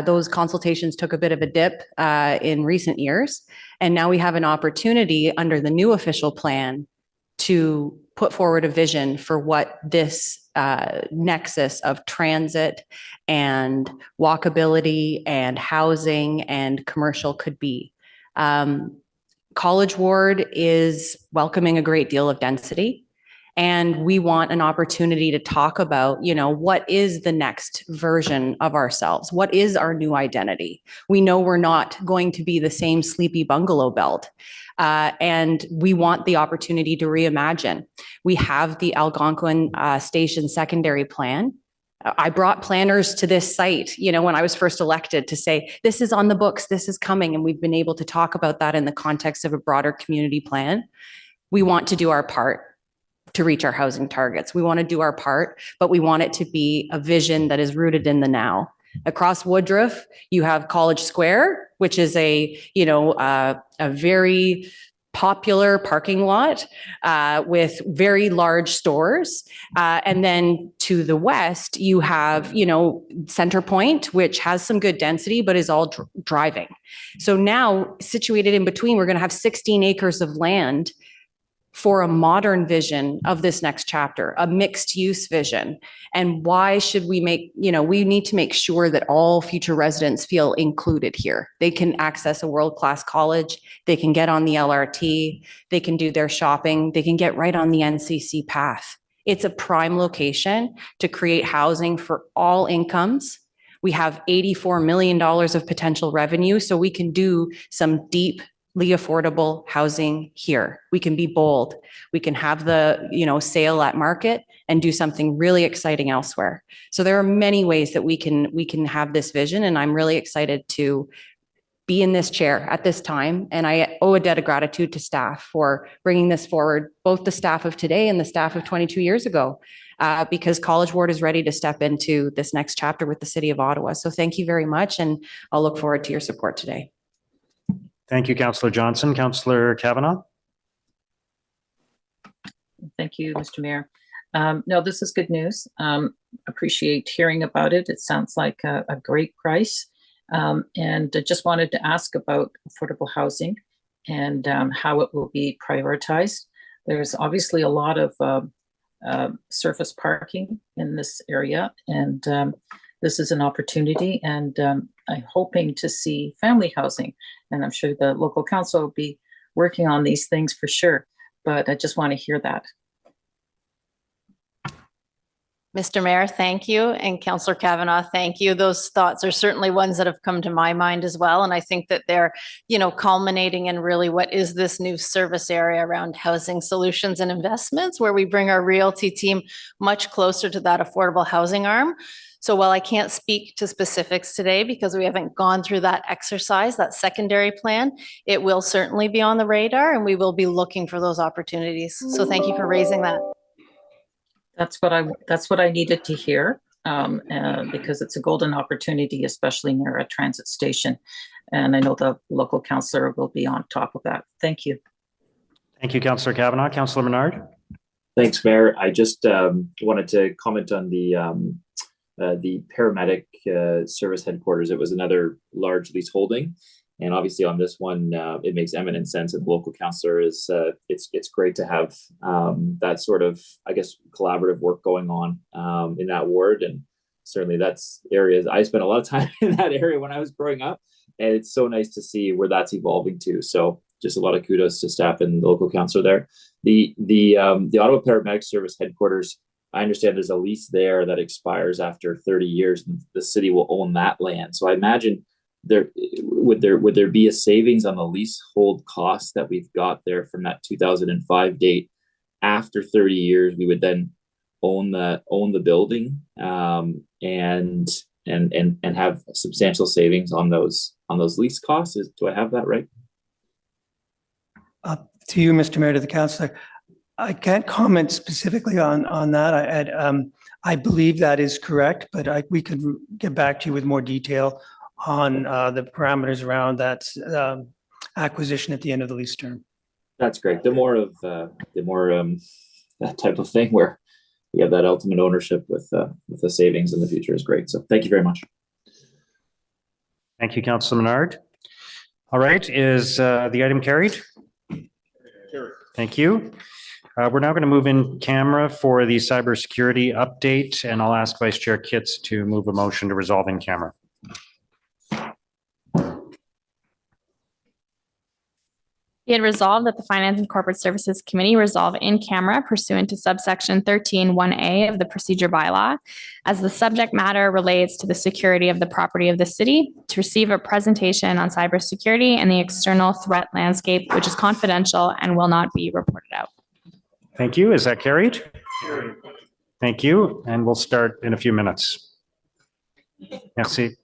Speaker 20: Those consultations took a bit of a dip in recent years. And now we have an opportunity under the new official plan to put forward a vision for what this nexus of transit and walkability and housing and commercial could be. College Ward is welcoming a great deal of density. And we want an opportunity to talk about, what is the next version of ourselves? What is our new identity? We know we're not going to be the same sleepy bungalow belt. And we want the opportunity to reimagine. We have the Algonquin Station secondary plan. I brought planners to this site, when I was first elected, to say, this is on the books, this is coming. And we've been able to talk about that in the context of a broader community plan. We want to do our part to reach our housing targets. We want to do our part, but we want it to be a vision that is rooted in the now. Across Woodruff, you have College Square, which is a very popular parking lot with very large stores. And then to the west, you have, Center Point, which has some good density, but is all driving. So now situated in between, we're going to have 16 acres of land for a modern vision of this next chapter, a mixed use vision. And why should we we need to make sure that all future residents feel included here. They can access a world-class college, they can get on the LRT, they can do their shopping, they can get right on the NCC path. It's a prime location to create housing for all incomes. We have $84 million of potential revenue, so we can do some deep affordable housing here. We can be bold. We can have the, sale at market and do something really exciting elsewhere. So there are many ways that we can have this vision, and I'm really excited to be in this chair at this time. And I owe a debt of gratitude to staff for bringing this forward, both the staff of today and the staff of 22 years ago, because College Ward is ready to step into this next chapter with the City of Ottawa. So thank you very much, and I'll look forward to your support today.
Speaker 3: Thank you, Councillor Johnson. Councillor Kavanagh.
Speaker 21: Thank you, Mr. Mayor. No, this is good news. Appreciate hearing about it. It sounds like a great price. And I just wanted to ask about affordable housing and how it will be prioritized. There's obviously a lot of surface parking in this area, and this is an opportunity, and I'm hoping to see family housing. And I'm sure the local council will be working on these things for sure, but I just want to hear that.
Speaker 22: Mr. Mayor, thank you. And Councillor Kavanagh, thank you. Those thoughts are certainly ones that have come to my mind as well. And I think that they're, culminating in really what is this new service area around housing solutions and investments, where we bring our realty team much closer to that affordable housing arm. So while I can't speak to specifics today because we haven't gone through that exercise, that secondary plan, it will certainly be on the radar, and we will be looking for those opportunities. So thank you for raising that.
Speaker 21: That's what I needed to hear, because it's a golden opportunity, especially near a transit station. And I know the local councillor will be on top of that. Thank you.
Speaker 3: Thank you, Councillor Kavanagh. Councillor Menard.
Speaker 7: Thanks, Mayor. I just wanted to comment on the paramedic service headquarters. It was another large lease holding. And obviously on this one, it makes eminent sense that the local councillor is, it's great to have that sort of, I guess, collaborative work going on in that ward. And certainly that's areas, I spent a lot of time in that area when I was growing up. And it's so nice to see where that's evolving to. So just a lot of kudos to staff and the local councillor there. The Ottawa Paramedic Service headquarters, I understand there's a lease there that expires after 30 years, and the city will own that land. So I imagine would there be a savings on the leasehold costs that we've got there from that 2005 date? After 30 years, we would then own the building and have substantial savings on those lease costs. Do I have that right?
Speaker 19: To you, Mr. Mayor, to the councillor, I can't comment specifically on that. I believe that is correct, but we could get back to you with more detail on the parameters around that acquisition at the end of the lease term.
Speaker 7: That's great. The more that type of thing where we have that ultimate ownership with the savings in the future is great. So thank you very much.
Speaker 3: Thank you, Councilor Menard. All right, is the item carried? Thank you. We're now going to move in camera for the cybersecurity update, and I'll ask Vice Chair Kitts to move a motion to resolve in camera.
Speaker 6: Be it resolved that the Finance and Corporate Services Committee resolve in camera pursuant to subsection 13(1)(a) of the procedure bylaw, as the subject matter relates to the security of the property of the city, to receive a presentation on cybersecurity and the external threat landscape, which is confidential and will not be reported out.
Speaker 3: Thank you. Is that carried? Thank you. And we'll start in a few minutes. Merci.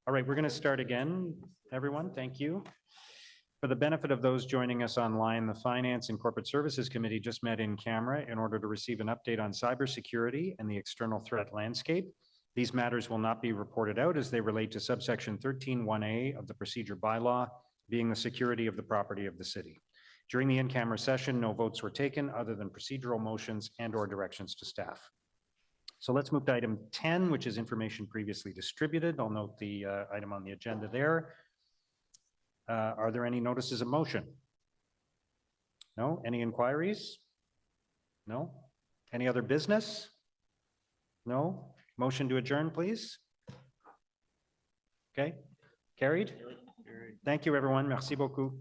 Speaker 3: All right, we're going to start again, everyone. Thank you. For the benefit of those joining us online, the Finance and Corporate Services Committee just met in camera in order to receive an update on cybersecurity and the external threat landscape. These matters will not be reported out as they relate to subsection 13(1)A of the procedure bylaw, being the security of the property of the city. During the in-camera session, no votes were taken other than procedural motions and/or directions to staff. So let's move to item 10, which is information previously distributed. I'll note the item on the agenda there. Are there any notices of motion? No? Any inquiries? No? Any other business? No? Motion to adjourn, please. Okay, carried. Thank you, everyone. Merci beaucoup.